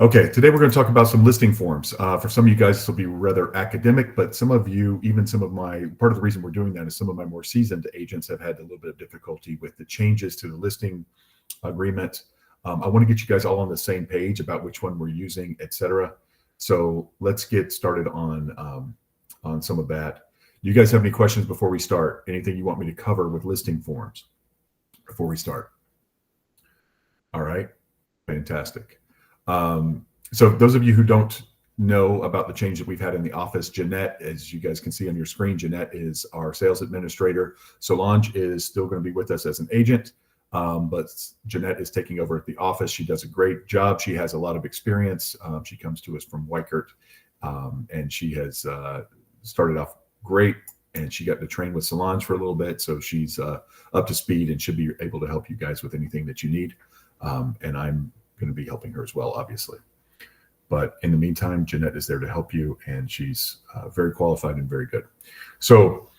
Okay, today we're going to talk about some listing forms. For some of you guys, this will be rather academic, but some of you, even some of my, part of the reason we're doing that is some of my more seasoned agents have had a little bit of difficulty with the changes to the listing agreement. I want to get you guys all on the same page about which one we're using, etc. So let's get started on some of that. You guys have any questions before we start? Anything you want me to cover with listing forms before we start? All right, fantastic. So those of you who don't know about the change that we've had in the office, Jeanette, as you guys can see on your screen, Jeanette is our sales administrator. Solange is still going to be with us as an agent, but Jeanette is taking over at the office. She does a great job. She has a lot of experience. She comes to us from Weichert, and she has started off great, and she got to train with Solange for a little bit, so she's up to speed and should be able to help you guys with anything that you need. And I'm going to be helping her as well, obviously. But in the meantime, Jeanette is there to help you, and she's very qualified and very good. So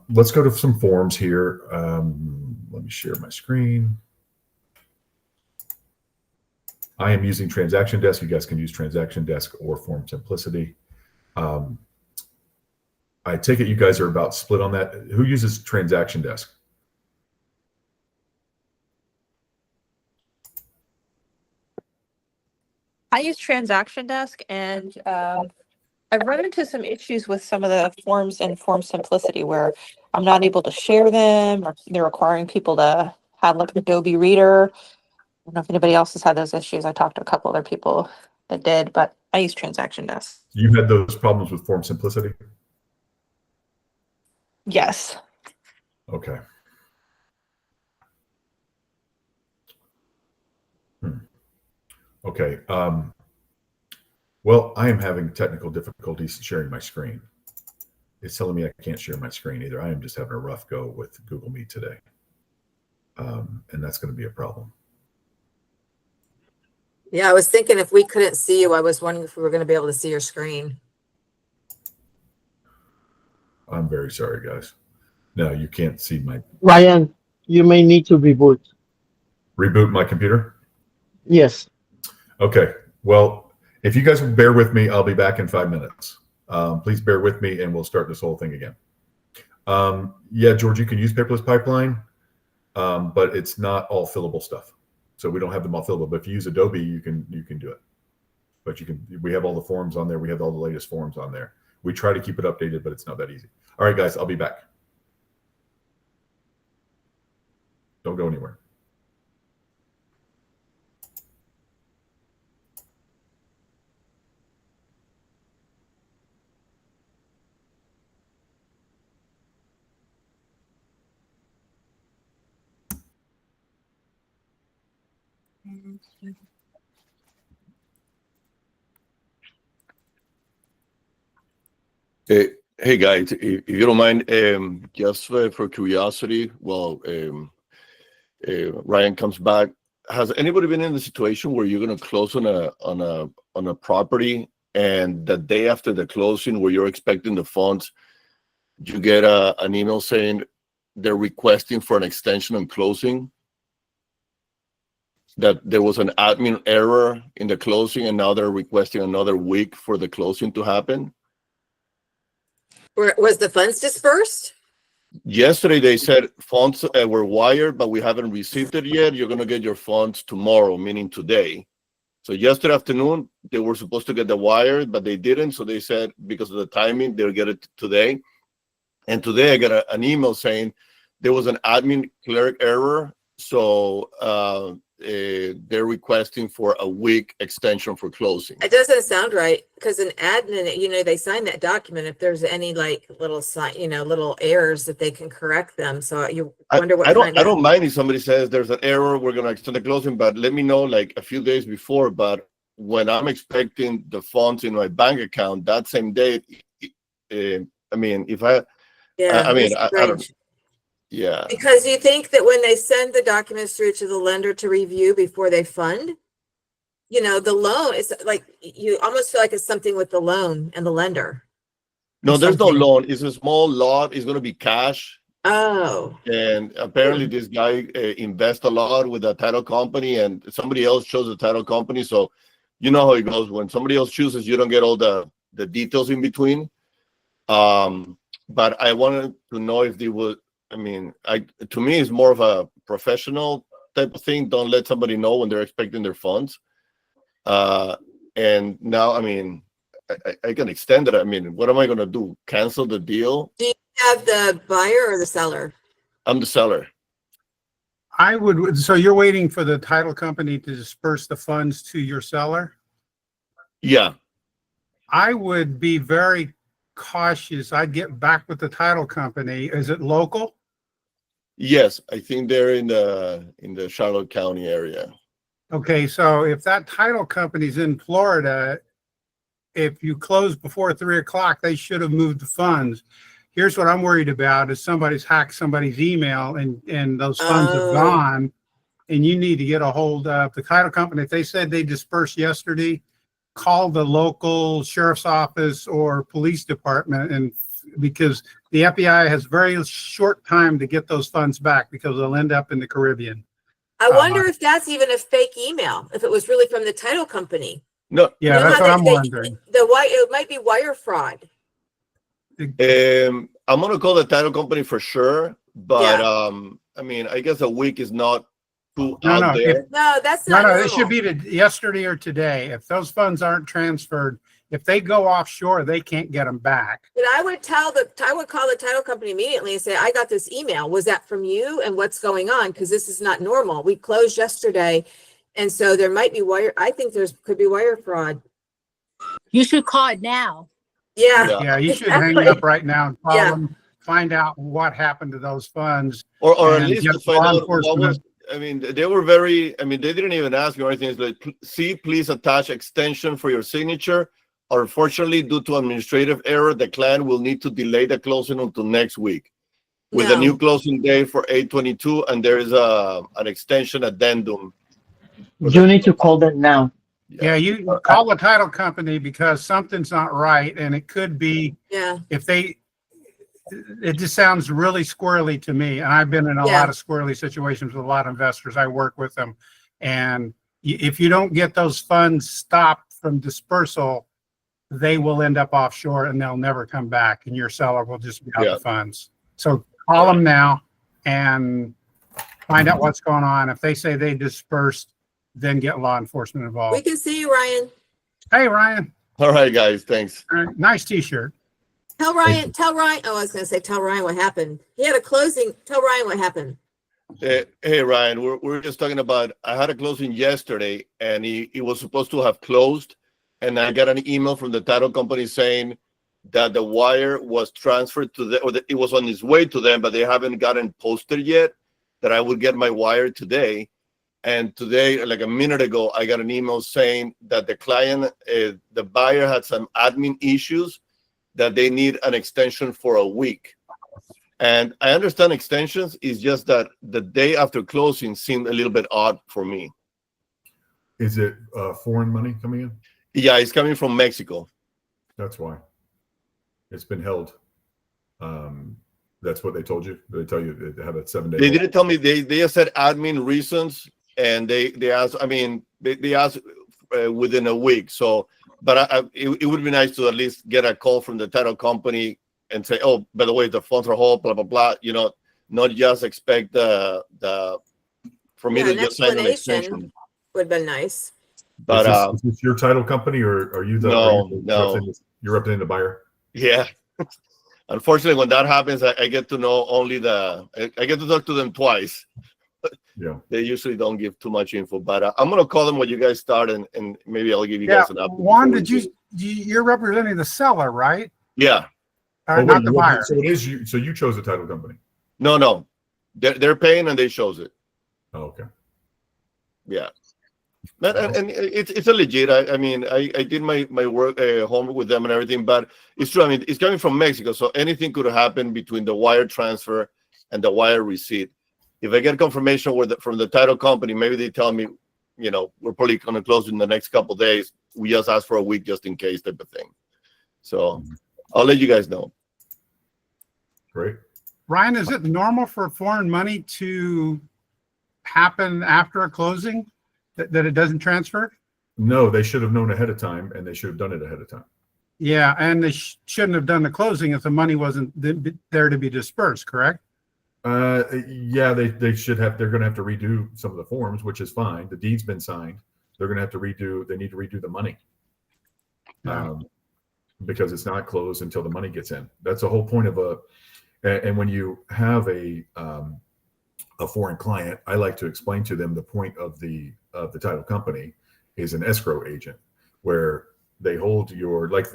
let's go to some forms here. Let me share my screen. I am using Transaction Desk. You guys can use Transaction Desk or Form Simplicity. I take it you guys are about split on that. Who uses Transaction Desk? I use Transaction Desk, and I've run into some issues with some of the forms in Form Simplicity where I'm not able to share them, or they're requiring people to have like Adobe Reader. I don't know if anybody else has had those issues. I talked to a couple other people that did, but I use Transaction Desk. You had those problems with Form Simplicity? Yes. Okay. Okay. Well, I am having technical difficulties sharing my screen. It's telling me I can't share my screen either. I am just having a rough go with Google Meet today. And that's going to be a problem. Yeah, I was thinking if we couldn't see you, I was wondering if we were going to be able to see your screen. I'm very sorry, guys. No, you can't see my... Ryan, you may need to reboot. Reboot my computer? Yes. Okay. Well, if you guys will bear with me, I'll be back in 5 minutes. Please bear with me, and we'll start this whole thing again. Yeah, George, you can use Paperless Pipeline, but it's not all fillable stuff. So we don't have them all fillable. But if you use Adobe, you can do it. But you can. We have all the forms on there. We have all the latest forms on there. We try to keep it updated, but it's not that easy. All right, guys, I'll be back. Don't go anywhere. Hey guys, if you don't mind, just for curiosity, while Ryan comes back, has anybody been in the situation where you're going to close on a property, and the day after the closing, where you're expecting the funds, you get an email saying they're requesting for an extension on closing? That there was an admin error in the closing, and now they're requesting another week for the closing to happen? Was the funds dispersed? Yesterday, they said funds were wired, but we haven't received it yet. You're going to get your funds tomorrow, meaning today. So yesterday afternoon, they were supposed to get the wire, but they didn't. So they said because of the timing, they'll get it today. And today I got an email saying there was an admin cleric error. So they're requesting for a week extension for closing. It doesn't sound right, because an admin, they sign that document if there's any like little sign, little errors that they can correct them. So you wonder what I don't mind if somebody says there's an error, we're going to extend the closing, but let me know like a few days before. But when I'm expecting the funds in my bank account that same day, I mean, if I, yeah, I mean, I don't. Yeah. Because you think that when they send the documents through to the lender to review before they fund, the loan is like, you almost feel like it's something with the loan and the lender. No, there's no loan. It's a small lot. It's going to be cash. Oh. And apparently this guy invests a lot with the title company, and somebody else chose the title company. So you know how it goes. When somebody else chooses, you don't get all the details in between. But I wanted to know if they would. I mean, to me, it's more of a professional type of thing. Don't let somebody know when they're expecting their funds. And now, I mean, I can extend it. I mean, what am I going to do? Cancel the deal? Do you have the buyer or the seller? I'm the seller. I would, so you're waiting for the title company to disperse the funds to your seller? Yeah. I would be very cautious. I'd get back with the title company. Is it local? Yes, I think they're in the Charlotte County area. Okay, so if that title company's in Florida, if you close before 3 o'clock, they should have moved the funds. Here's what I'm worried about is somebody's hacked somebody's email and those funds have gone, and you need to get a hold of the title company. If they said they dispersed yesterday, call the local sheriff's office or police department, and because the FBI has very short time to get those funds back because they'll end up in the Caribbean. I wonder if that's even a fake email, if it was really from the title company. No, Yeah, You know that's how what I'm they- wondering. It might be wire fraud. I'm gonna call the title company for sure, but Yeah. I mean, I guess a week is not too No, out no, there. No, that's No, not no, normal. it should be yesterday or today. If those funds aren't transferred, if they go offshore, they can't get them back. But I would call the title company immediately and say, I got this email. Was that from you? And what's going on? Because this is not normal. We closed yesterday. And so there might be I think could be wire fraud. You should call it now. Yeah. Yeah. Yeah, you should hang Exactly. up right now and call Yeah. them, find out what happened to those funds. Or at And least get to find law out what enforcement. was. I mean, they were very. I mean, they didn't even ask me or anything. It's like, see, please attach extension for your signature. Unfortunately, due to administrative error, the client will need to delay the closing until next week, with a No. new closing date for 8/22, and there is an extension addendum. You need to call them now. Yeah, you call the title company because something's not right, and it could be Yeah. it just sounds really squirrely to me. And I've been in a Yeah. lot of squirrely situations with a lot of investors. I work with them. And if you don't get those funds stopped from dispersal, they will end up offshore and they'll never come back. And your seller will just be out Yeah. the funds. So call them now and find out what's going on. If they say they dispersed, then get law enforcement We involved. can see you, Ryan. Hey, Ryan, All right, guys, thanks. nice t-shirt. Tell Ryan. Oh, I was going to say, tell Ryan what happened. He had a closing. Tell Ryan what happened. Hey, Ryan, we're just talking about. I had a closing yesterday, and he was supposed to have closed, and I got an email from the title company saying that the wire was transferred to it was on its way to them, but they haven't gotten posted yet. That I would get my wire today, and today, like a minute ago, I got an email saying that the client, the buyer, had some admin issues, that they need an extension for a week. And I understand extensions, is just that the day after closing seemed a little bit odd for me. Is it foreign money coming in? Yeah, it's coming from Mexico. That's why. It's been held. That's what they told you? They tell you they have a 7-day. They didn't tell me, they just said admin reasons, and they asked, I mean, they asked within a week. So, but it would be nice to at least get a call from the title company and say, oh, by the way, the funds are whole, blah, blah, blah, you know, not just expect for me Yeah, to an just sign an explanation. extension. Would have been nice. But is this your title company, or are you the? No, are you no. representing- You're representing the buyer. yeah. Unfortunately, when that happens, I get to know only I get to talk to them twice. Yeah. They usually don't give too much info, but I'm gonna call them when you guys start, and maybe I'll give you Yeah, guys an update. Juan, before we did do. you're representing the seller, right? Yeah. Or Oh, not wait, the what- buyer? So it is you. So you chose the title company. No. They're paying and they shows it. Oh, okay. Yeah. And it's a legit. I mean, I did my work homework with them and everything, but it's true. I mean, it's coming from Mexico, so anything could happen between the wire transfer and the wire receipt. If I get confirmation from the title company, maybe they tell me, you know, we're probably going to close in the next couple of days. We just ask for a week just in case, type of thing. So I'll let you guys know. Great. Ryan, is it normal for foreign money to happen after a closing, that it doesn't transfer? No, they should have known ahead of time, and they should have done it ahead of time. Yeah, and they shouldn't have done the closing if the money wasn't there to be dispersed, correct? Yeah, they should have. They're going to have to redo some of the forms, which is fine. The deed's been signed. They're going to have to redo. They need to redo the money, Yeah. because it's not closed until the money gets in. That's the whole point of a. And when you have a foreign client, I like to explain to them the point of the title company is an escrow agent, where they hold your like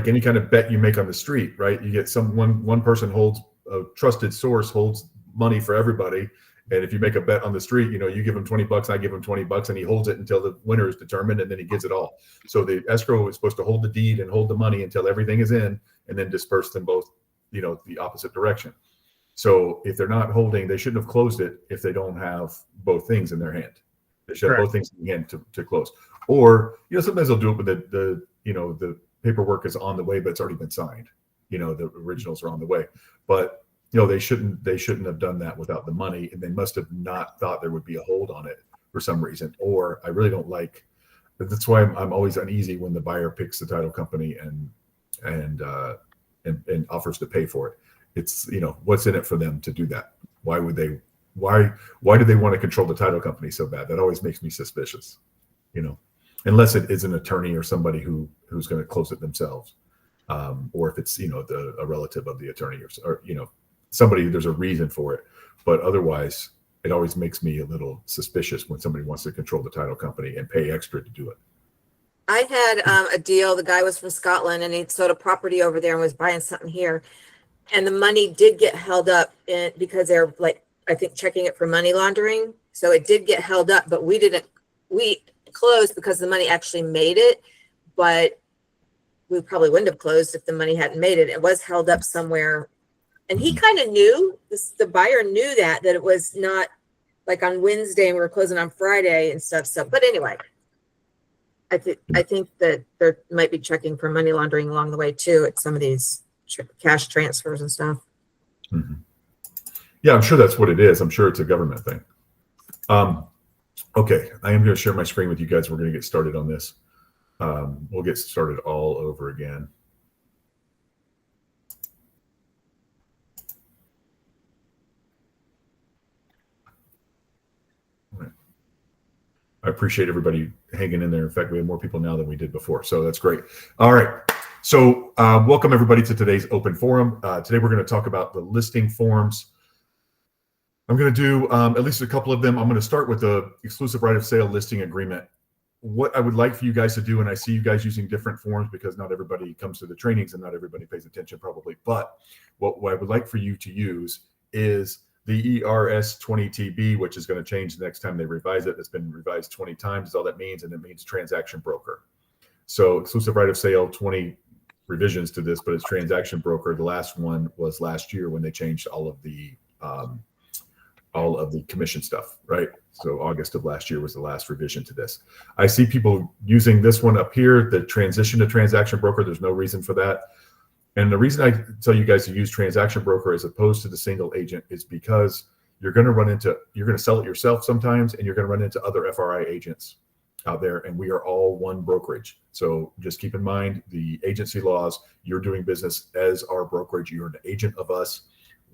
any kind of bet you make on the street, right? You get one person holds a trusted source holds money for everybody, and if you make a bet on the street, you give him $20, I give him $20, and he holds it until the winner is determined, and then he gives it all. So the escrow is supposed to hold the deed and hold the money until everything is in, and then disperse them both, the opposite direction. So if they're not holding, they shouldn't have closed it if they don't have both things in their hand. They should have both things in hand to close. Or, sometimes they'll do it with the paperwork is on the way, but it's already been signed. The originals are on the way. But, they shouldn't have done that without the money, and they must have not thought there would be a hold on it for some reason. Or I really don't like, that's why I'm always uneasy when the buyer picks the title company and offers to pay for it. It's, what's in it for them to do that? Why would they? Why do they want to control the title company so bad? That always makes me suspicious, unless it is an attorney or somebody who's going to close it themselves, or if it's a relative of the attorney or somebody, there's a reason for it. But otherwise, it always makes me a little suspicious when somebody wants to control the title company and pay extra to do it. I had a deal. The guy was from Scotland and he sold a property over there and was buying something here. And the money did get held up because they're I think checking it for money laundering. So it did get held up, but we closed because the money actually made it, but we probably wouldn't have closed if the money hadn't made it. It was held up somewhere. And he kind of knew, the buyer knew that it was not like on Wednesday and we were closing on Friday and stuff. So, but anyway, I think that there might be checking for money laundering along the way too at some of these cash transfers and stuff. Mm-hmm. Yeah, I'm sure that's what it is. I'm sure it's a government thing. Okay, I am going to share my screen with you guys. We're going to get started on this. We'll get started all over again. All right. I appreciate everybody hanging in there. In fact, we have more people now than we did before, so that's great. All right. So welcome everybody to today's open forum. Today we're going to talk about the listing forms. I'm going to do at least a couple of them. I'm going to start with the exclusive right of sale listing agreement. What I would like for you guys to do, and I see you guys using different forms because not everybody comes to the trainings and not everybody pays attention probably, but what I would like for you to use is the ERS 20TB, which is going to change the next time they revise it. It's been revised 20 times is all that means, and it means transaction broker. So exclusive right of sale, 20 revisions to this, but it's transaction broker. The last one was last year when they changed all of the commission stuff, right? So August of last year was the last revision to this. I see people using this one up here, the transition to transaction broker. There's no reason for that. And the reason I tell you guys to use transaction broker as opposed to the single agent is because you're going to sell it yourself sometimes, and you're going to run into other FRI agents out there, and we are all one brokerage. So just keep in mind the agency laws. You're doing business as our brokerage. You're an agent of us.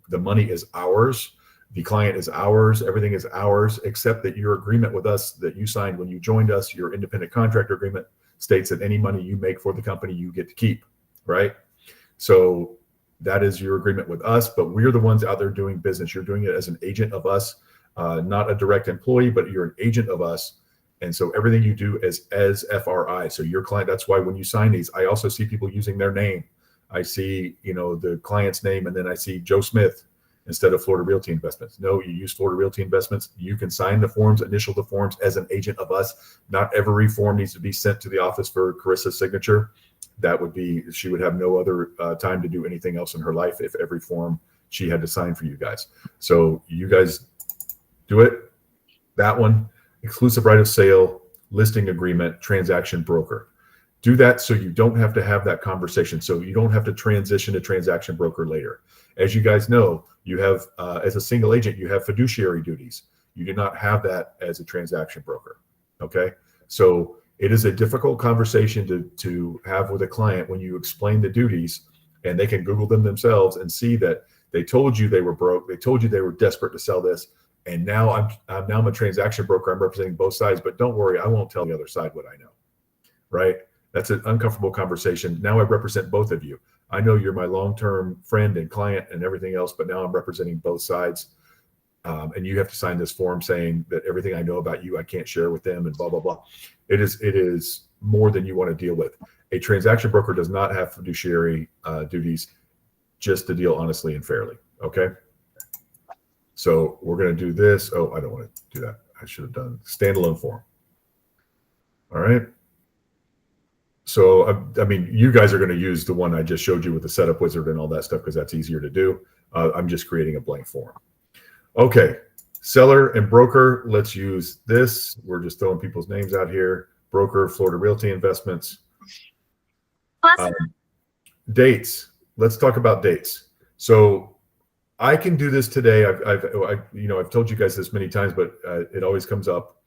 The money is ours. The client is ours. Everything is ours, except that your agreement with us that you signed when you joined us, your independent contractor agreement, states that any money you make for the company, you get to keep, right? So that is your agreement with us, but we're the ones out there doing business. You're doing it as an agent of us, not a direct employee, but you're an agent of us. And so everything you do is as FRI. So your client, that's why when you sign these, I also see people using their name. I see, the client's name, and then I see Joe Smith instead of Florida Realty Investments. No, you use Florida Realty Investments. You can sign the forms, initial the forms as an agent of us. Not every form needs to be sent to the office for Carissa's signature. She would have no other time to do anything else in her life if every form she had to sign for you guys. So you guys do it. That one, exclusive right of sale, listing agreement, transaction broker. Do that so you don't have to have that conversation. So you don't have to transition to transaction broker later. As you guys know, you have, as a single agent, you have fiduciary duties. You do not have that as a transaction broker. Okay. So it is a difficult conversation to have with a client when you explain the duties, and they can Google them themselves and see that they told you they were broke. They told you they were desperate to sell this. And now I'm a transaction broker. I'm representing both sides, but don't worry, I won't tell the other side what I know. Right? That's an uncomfortable conversation. Now I represent both of you. I know you're my long-term friend and client and everything else, but now I'm representing both sides. And you have to sign this form saying that everything I know about you, I can't share with them, and blah, blah, blah. It is more than you want to deal with. A transaction broker does not have fiduciary duties, just to deal honestly and fairly. Okay. So we're going to do this. Oh, I don't want to do that. I should have done standalone form. All right. So, I mean, you guys are going to use the one I just showed you with the setup wizard and all that stuff, because that's easier to do. I'm just creating a blank form. Okay. Seller and broker. Let's use this. We're just throwing people's names out here. Broker, Florida Realty Investments. Dates. Let's talk about dates. So I can do this today. I've told you guys this many times, but it always comes up.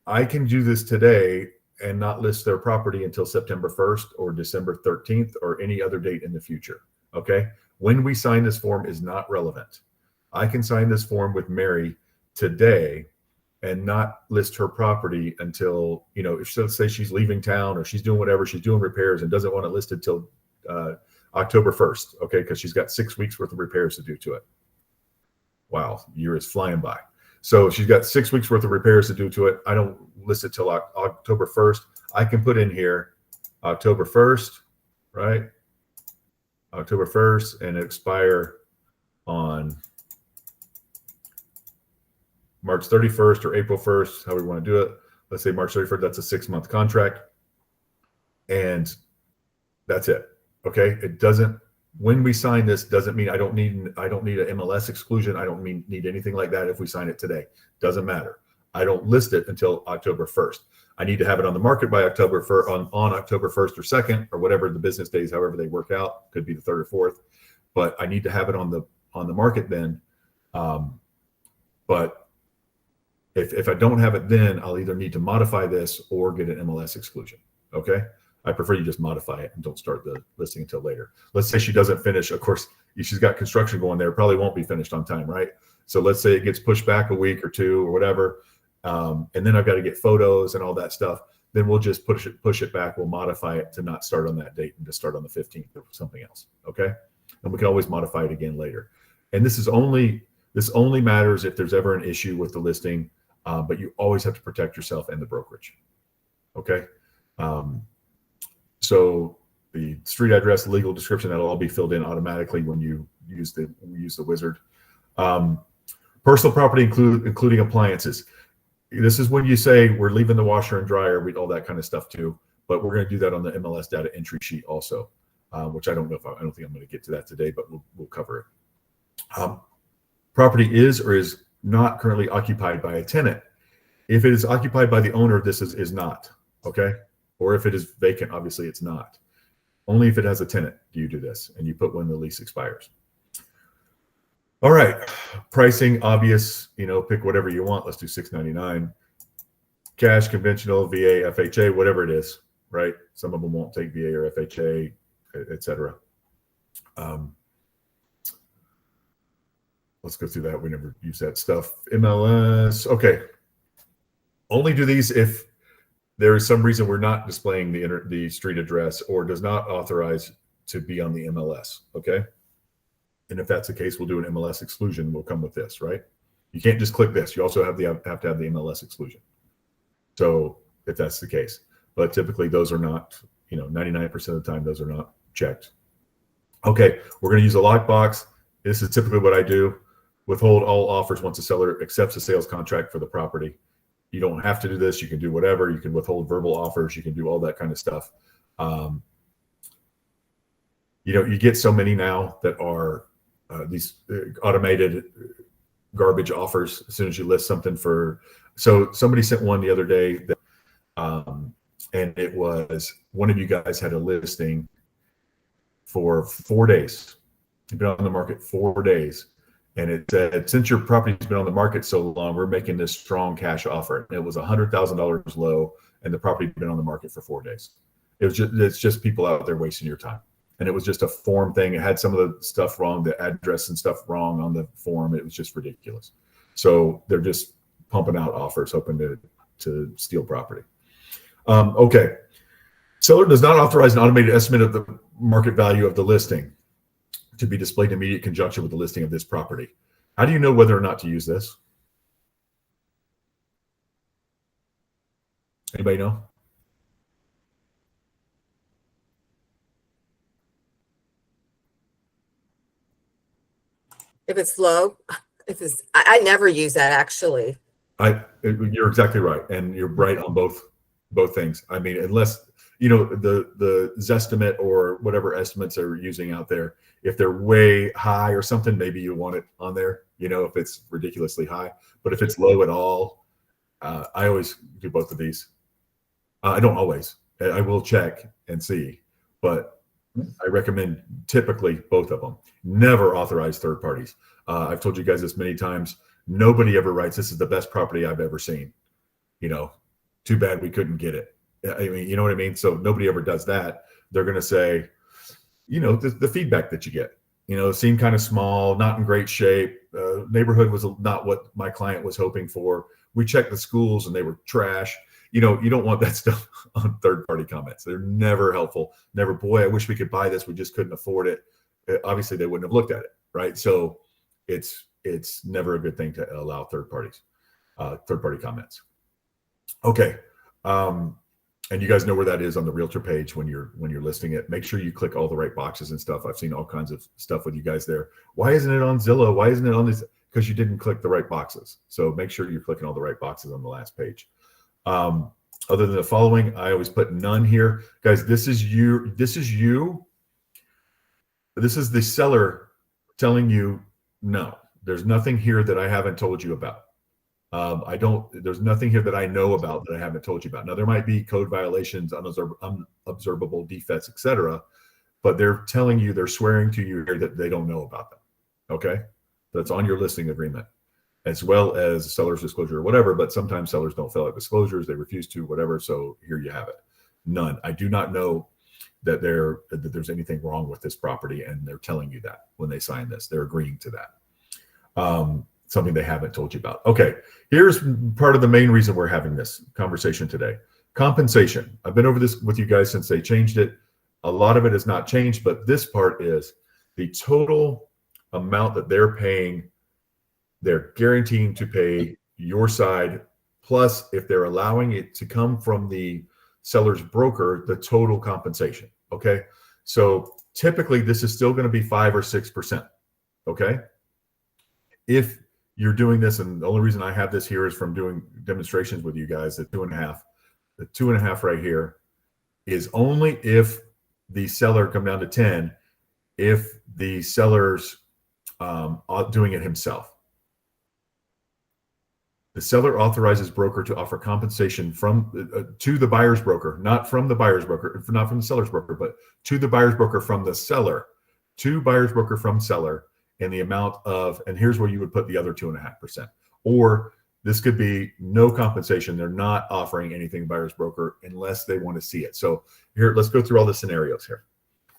I can do this today and not list their property until September 1st or December 13th or any other date in the future. Okay. When we sign this form is not relevant. I can sign this form with Mary today and not list her property until, if let's say she's leaving town or she's doing whatever, she's doing repairs and doesn't want it listed till October 1st. Okay. Because she's got 6 weeks worth of repairs to do to it. Wow. Year is flying by. So she's got 6 weeks worth of repairs to do to it. I don't list it till October 1st. I can put in here October 1st, right? October 1st, and expire on March 31st or April 1st, however we want to do it. Let's say March 31st, that's a 6-month contract. And that's it. Okay. It doesn't, when we sign this, doesn't mean I don't need an MLS exclusion. I don't need anything like that if we sign it today. Doesn't matter. I don't list it until October 1st. I need to have it on the market by October 1st, on October 1st or 2nd, or whatever the business days, however they work out. Could be the 3rd or 4th, but I need to have it on the market then. But if I don't have it then, I'll either need to modify this or get an MLS exclusion. Okay. I prefer you just modify it and don't start the listing until later. Let's say she doesn't finish. Of course, she's got construction going there. Probably won't be finished on time, right? So let's say it gets pushed back a week or two or whatever. And then I've got to get photos and all that stuff. Then we'll just push it back. We'll modify it to not start on that date and to start on the 15th or something else. Okay. And we can always modify it again later. And this only matters if there's ever an issue with the listing. But you always have to protect yourself and the brokerage. Okay. So the street address, the legal description, that'll all be filled in automatically when you use the wizard. Personal property including appliances. This is when you say we're leaving the washer and dryer, all that kind of stuff too. But we're going to do that on the MLS data entry sheet also, which I don't think I'm going to get to that today, but we'll cover it. Property is or is not currently occupied by a tenant. If it is occupied by the owner, this is not. Okay. Or if it is vacant, obviously it's not. Only if it has a tenant do you do this, and you put when the lease expires. All right, pricing, obvious, pick whatever you want. Let's do $6.99. Cash, conventional, VA, FHA, whatever it is, right? Some of them won't take VA or FHA, etc. Let's go through that. We never use that stuff. MLS, okay. Only do these if there is some reason we're not displaying the street address or does not authorize to be on the MLS, okay? And if that's the case, we'll do an MLS exclusion. We'll come with this, right? You can't just click this. You also have to have the MLS exclusion. So if that's the case, but typically those are not, 99% of the time, those are not checked. Okay, we're going to use a lockbox. This is typically what I do. Withhold all offers once a seller accepts a sales contract for the property. You don't have to do this. You can do whatever. You can withhold verbal offers. You can do all that kind of stuff. You get so many now that are these automated garbage offers as soon as you list something for. So somebody sent one the other day that, and it was one of you guys had a listing for 4 days. You've been on the market 4 days, And it said, since your property's been on the market so long, we're making this strong cash offer. And it was $100,000 low, and the property had been on the market for 4 days. It's just people out there wasting your time. And it was just a form thing. It had some of the stuff wrong, the address and stuff wrong on the form. It was just ridiculous. So they're just pumping out offers, hoping to steal property. Okay. Seller does not authorize an automated estimate of the market value of the listing to be displayed in immediate conjunction with the listing of this property. How do you know whether or not to use this? Anybody know? If it's low, I never use that actually. You're exactly right, and you're right on both things. I mean, unless the Zestimate or whatever estimates they're using out there, if they're way high or something, maybe you want it on there. If it's ridiculously high, but if it's low at all, I always do both of these. I don't always. I will check and see, but I recommend typically both of them. Never authorize third parties. I've told you guys this many times. Nobody ever writes, "This is the best property I've ever seen." Too bad we couldn't get it. I mean, you know what I mean? So nobody ever does that. They're going to say, the feedback that you get, seemed kind of small, not in great shape. Neighborhood was not what my client was hoping for. We checked the schools and they were trash. You don't want that stuff on third-party comments. They're never helpful. Never, boy, I wish we could buy this. We just couldn't afford it. Obviously, they wouldn't have looked at it, right? So it's never a good thing to allow third-party comments. Okay. And you guys know where that is on the realtor page when you're listing it. Make sure you click all the right boxes and stuff. I've seen all kinds of stuff with you guys there. Why isn't it on Zillow? Why isn't it on this? Because you didn't click the right boxes. So make sure you're clicking all the right boxes on the last page. Other than the following, I always put none here. Guys, this is you. This is the seller telling you, no, there's nothing here that I haven't told you about. There's nothing here that I know about that I haven't told you about. Now, there might be code violations, unobservable defects, etc., but they're telling you, they're swearing to you here that they don't know about them. Okay? That's on your listing agreement, as well as seller's disclosure or whatever, but sometimes sellers don't fill out disclosures, they refuse to, whatever, so here you have it. None. I do not know that there's anything wrong with this property, and they're telling you that when they sign this. They're agreeing to that. Something they haven't told you about. Okay, here's part of the main reason we're having this conversation today. Compensation. I've been over this with you guys since they changed it. A lot of it has not changed, but this part is the total amount that they're paying. They're guaranteeing to pay your side, plus if they're allowing it to come from the seller's broker, the total compensation. Okay, so typically this is still going to be 5 or 6%. Okay, if you're doing this, and the only reason I have this here is from doing demonstrations with you guys, the 2.5. The 2.5 right here is only if the seller come down to 10, if the seller's doing it himself. The seller authorizes broker to offer compensation from to the buyer's broker, not from the buyer's broker, not from the seller's broker, but to the buyer's broker from the seller, to buyer's broker from seller, in the amount of, and here's where you would put the other 2.5%. Or this could be no compensation. They're not offering anything buyer's broker unless they want to see it. So here, let's go through all the scenarios here.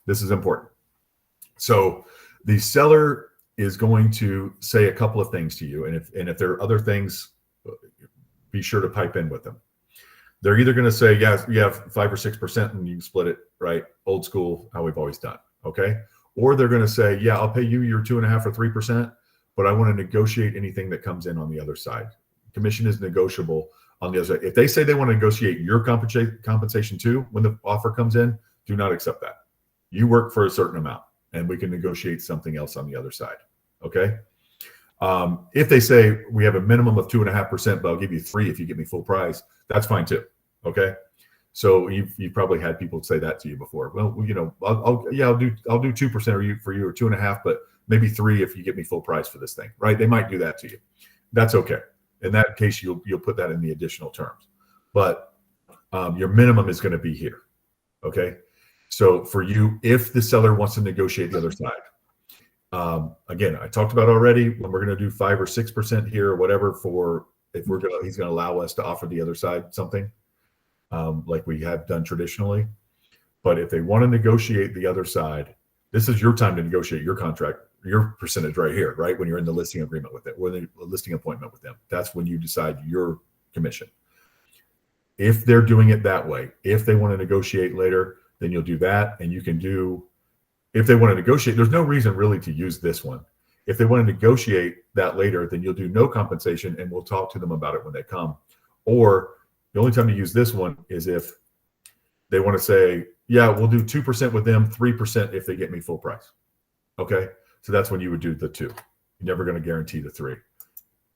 This is important. So the seller is going to say a couple of things to you, and if there are other things, be sure to pipe in with them. They're either going to say, yeah, you have 5 or 6% and you can split it, right? Old school, how we've always done. Okay. Or they're going to say, yeah, I'll pay you your 2.5 or 3%, but I want to negotiate anything that comes in on the other side. Commission is negotiable on the other side. If they say they want to negotiate your compensation too, when the offer comes in, do not accept that. You work for a certain amount and we can negotiate something else on the other side. Okay. If they say we have a minimum of 2.5%, but I'll give you 3 if you give me full price, that's fine too. Okay. So you've probably had people say that to you before. Well, I'll do 2% for you or 2.5, but maybe 3 if you give me full price for this thing, right? They might do that to you. That's okay. In that case, you'll put that in the additional terms, but your minimum is going to be here. Okay. So for you, if the seller wants to negotiate the other side, Again, I talked about already when we're going to do 5 or 6% here or whatever for if he's going to allow us to offer the other side something like we have done traditionally. But if they want to negotiate the other side, this is your time to negotiate your contract, your percentage right here, right? When you're in the listing agreement with it, or the listing appointment with them, that's when you decide your commission. If they're doing it that way, if they want to negotiate later, then you'll do that. And you can do, if they want to negotiate, there's no reason really to use this one. If they want to negotiate that later, then you'll do no compensation and we'll talk to them about it when they come. Or the only time to use this one is if they want to say, yeah, we'll do 2% with them, 3% if they get me full price. Okay. So that's when you would do the 2. You're never going to guarantee the 3.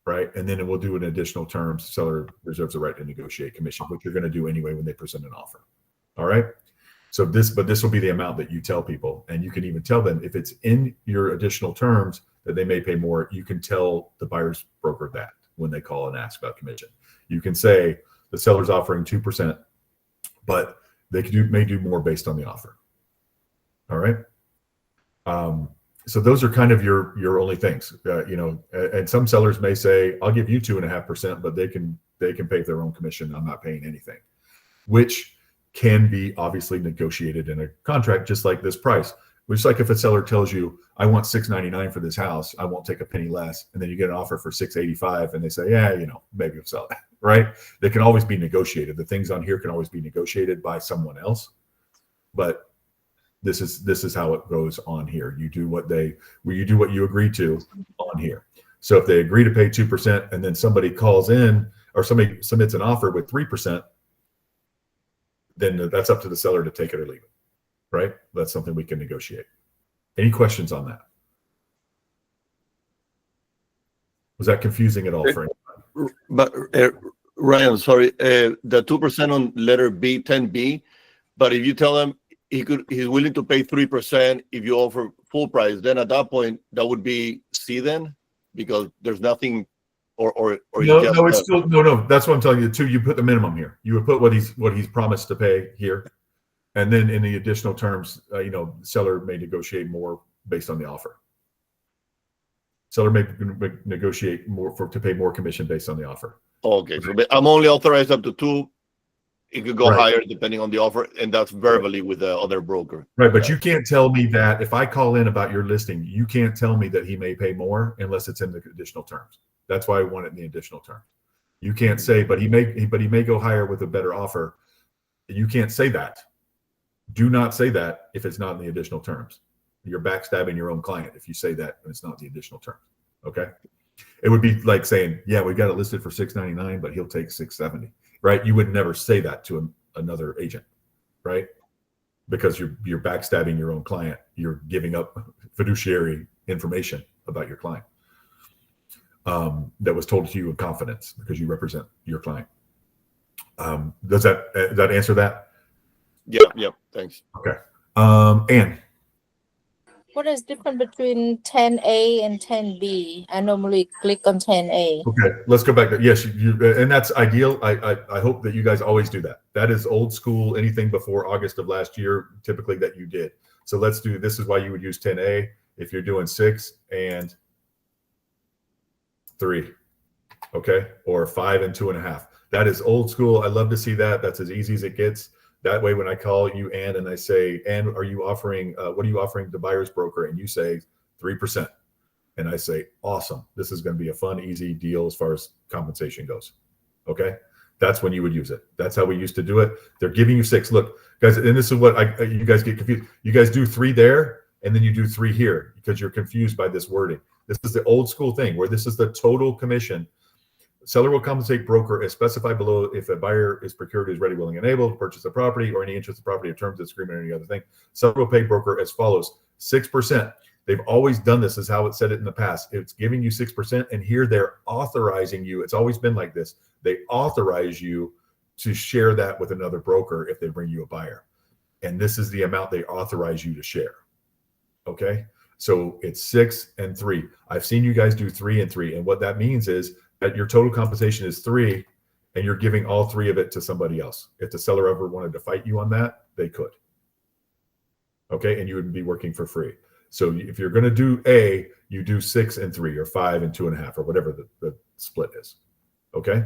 Right. And then we'll do an additional terms. Seller reserves the right to negotiate commission, which you're going to do anyway when they present an offer. All right. So this will be the amount that you tell people. And you can even tell them if it's in your additional terms that they may pay more. You can tell the buyer's broker that when they call and ask about commission. You can say the seller's offering 2%, but they may do more based on the offer. All right. So those are kind of your only things, and some sellers may say, I'll give you 2.5%, but they can pay their own commission. I'm not paying anything, which can be obviously negotiated in a contract, just like this price, which like if a seller tells you, I want $699 for this house, I won't take a penny less. And then you get an offer for $685 and they say, yeah, maybe we'll sell it, right? They can always be negotiated. The things on here can always be negotiated by someone else, but this is how it goes on here. You do what you agree to on here. So if they agree to pay 2% and then somebody calls in or somebody submits an offer with 3%, then that's up to the seller to take it or leave it, right? That's something we can negotiate. Any questions on that? Was that confusing at all for anyone? But Ryan, sorry, the 2% on letter B, 10B, but if you tell them he's willing to pay 3% if you offer full price, then at that point that would be C then, because there's nothing or no, it's still no. That's what I'm telling you too. You put the minimum here. You would put what he's promised to pay here, and then in the additional terms, seller may negotiate more based on the offer. Seller may negotiate more to pay more commission based on the offer. Okay, so I'm only authorized up to 2. It could go Right. higher depending on the offer, and that's verbally with the other broker. Right, but you can't tell me that if I call in about your listing, you can't tell me that he may pay more unless it's in the additional terms. That's why I want it in the additional terms. You can't say, but he may go higher with a better offer. You can't say that. Do not say that if it's not in the additional terms. You're backstabbing your own client if you say that and it's not the additional terms. Okay, it would be like saying, yeah, we got it listed for $699, but he'll take $670. Right? You would never say that to another agent, right? Because you're backstabbing your own client. You're giving up fiduciary information about your client that was told to you in confidence because you represent your client. Does that answer that? Yeah. Thanks. Okay. Anne. What is different between 10A and 10B? I normally click on 10A. Okay, let's go back to yes, and that's ideal. I hope that you guys always do that. That is old school. Anything before August of last year, typically that you did. So let's do. This is why you would use 10A if you're doing 6 and 3, okay, or 5 and 2.5. That is old school. I love to see that. That's as easy as it gets. That way, when I call you, Ann, and I say, Ann, are you offering, what are you offering the buyer's broker? And you say 3%. And I say, awesome. This is going to be a fun, easy deal as far as compensation goes. Okay. That's when you would use it. That's how we used to do it. They're giving you 6. Look, guys, and this is what you guys get confused. You guys do 3 there, and then you do 3 here because you're confused by this wording. This is the old school thing where this is the total commission. Seller will compensate broker as specified below if a buyer is procured, is ready, willing, and able to purchase the property or any interest in the property or terms of this agreement or any other thing. Seller will pay broker as follows: 6%. They've always done this, is how it said it in the past. It's giving you 6%, and here they're authorizing you. It's always been like this. They authorize you to share that with another broker if they bring you a buyer. And this is the amount they authorize you to share. Okay? So it's 6 and 3. I've seen you guys do 3 and 3. And what that means is that your total compensation is 3, and you're giving all 3 of it to somebody else. If the seller ever wanted to fight you on that, they could. Okay? And you would be working for free. So if you're going to do A, you do 6 and 3 or 5 and 2.5 or whatever the split is. Okay.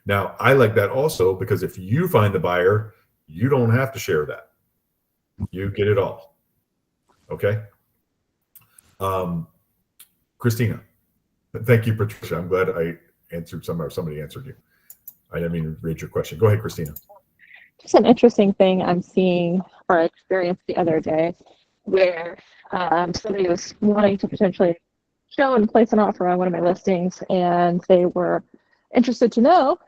Now I like that also because if you find the buyer, you don't have to share that. You get it all. Okay. Christina, thank you, Patricia. I'm glad I answered somebody answered you. I didn't mean to read your question. Go ahead, Christina. Just an interesting thing I'm seeing or I experienced the other day where somebody was wanting to potentially show and place an offer on one of my listings, and they were interested to know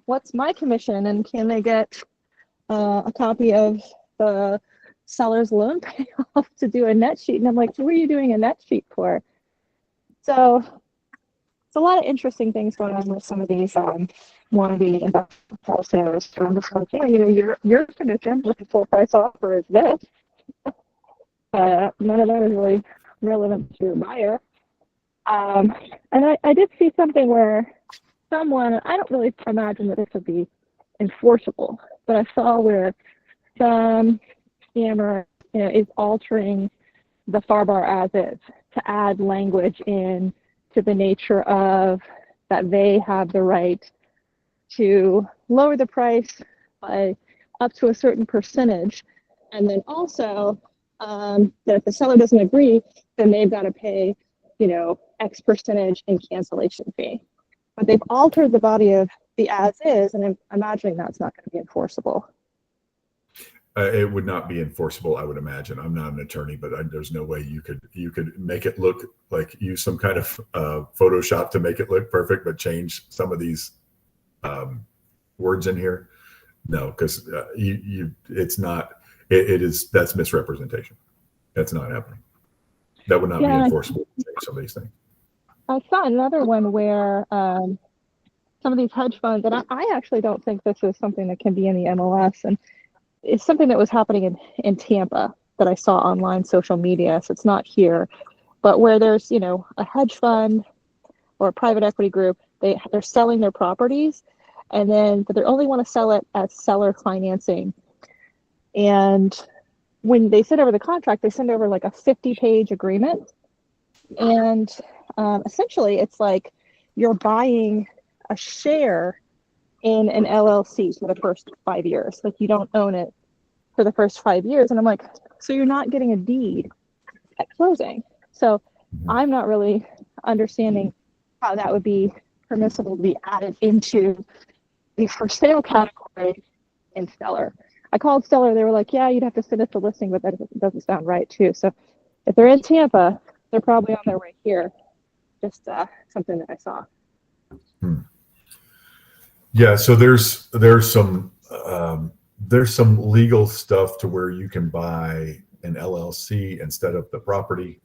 what's my commission and can they get a copy of the seller's loan payoff to do a net sheet. And I'm like, who are you doing a net sheet for? So it's a lot of interesting things going on with some of these wannabe investment wholesalers. So I'm just like, yeah, your commission with the full price offer is this. None of that is really relevant to your buyer. And I did see something where someone, I don't really imagine that this would be enforceable, but I saw where some scammer is altering the FAR bar as is to add language in to the nature of that they have the right to lower the price by up to a certain percentage, and then also that if the seller doesn't agree, then they've got to pay, X percentage in cancellation fee. But they've altered the body of the as is, and I'm imagining that's not going to be enforceable. It would not be enforceable, I would imagine. I'm not an attorney, but there's no way you could make it look like use some kind of Photoshop to make it look perfect, but change some of these words in here. No, because it's not. That's misrepresentation. That's not happening. That would not be enforceable to change some of these things. I saw another one where some of these hedge funds, and I actually don't think this is something that can be in the MLS, and it's something that was happening in Tampa that I saw online social media, so it's not here, but where there's, a hedge fund or a private equity group, they're selling their properties, but they only want to sell it as seller financing. And when they send over the contract, they send over like a 50-page agreement. And essentially, it's like you're buying a share in an LLC for the first 5 years. Like you don't own it for the first 5 years. And I'm like, so you're not getting a deed at closing. So I'm not really understanding how that would be permissible to be added into the for sale category in Stellar. I called Stellar. They were like, yeah, you'd have to send us the listing, but that doesn't sound right too. So if they're in Tampa, they're probably on their way here. Just something that I saw. Yeah, so there's some legal stuff to where you can buy an LLC instead of the property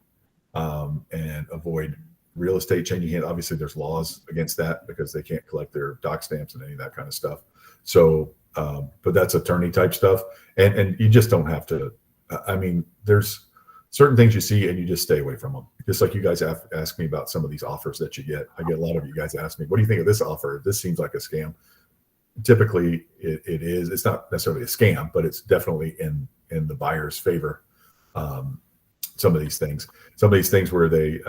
and avoid real estate changing hands. Obviously, there's laws against that because they can't collect their doc stamps and any of that kind of stuff. So, but that's attorney type stuff, and you just don't have to. I mean, there's certain things you see and you just stay away from them. Just like you guys ask me about some of these offers that you get. I get a lot of you guys ask me, what do you think of this offer? This seems like a scam. Typically it is. It's not necessarily a scam, but it's definitely in the buyer's favor. Some of these things where they,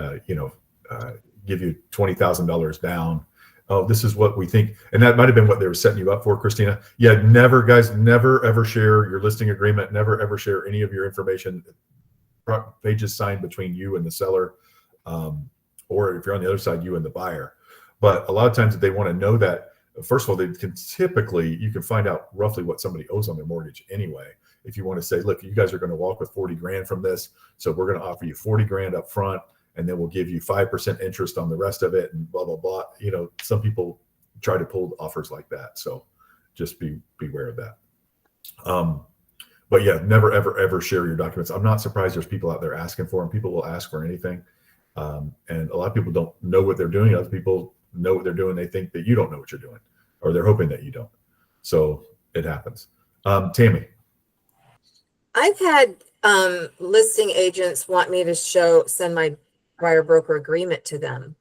give you $20,000 down. Oh, this is what we think. And that might've been what they were setting you up for, Christina. Yeah, never ever share your listing agreement. Never ever share any of your information. Pages signed between you and the seller, or if you're on the other side, you and the buyer. But a lot of times they want to know that, first of all, you can find out roughly what somebody owes on their mortgage anyway. If you want to say, look, you guys are going to walk with 40 grand from this, so we're going to offer you 40 grand up front, and then we'll give you 5% interest on the rest of it, and blah, blah, blah. Some people try to pull offers like that. So just beware of that. But yeah, never, ever, ever share your documents. I'm not surprised there's people out there asking for them. People will ask for anything. And a lot of people don't know what they're doing. Other people know what they're doing. They think that you don't know what you're doing, or they're hoping that you don't. So it happens. Tammy. I've had listing agents want me to send my buyer broker agreement to them.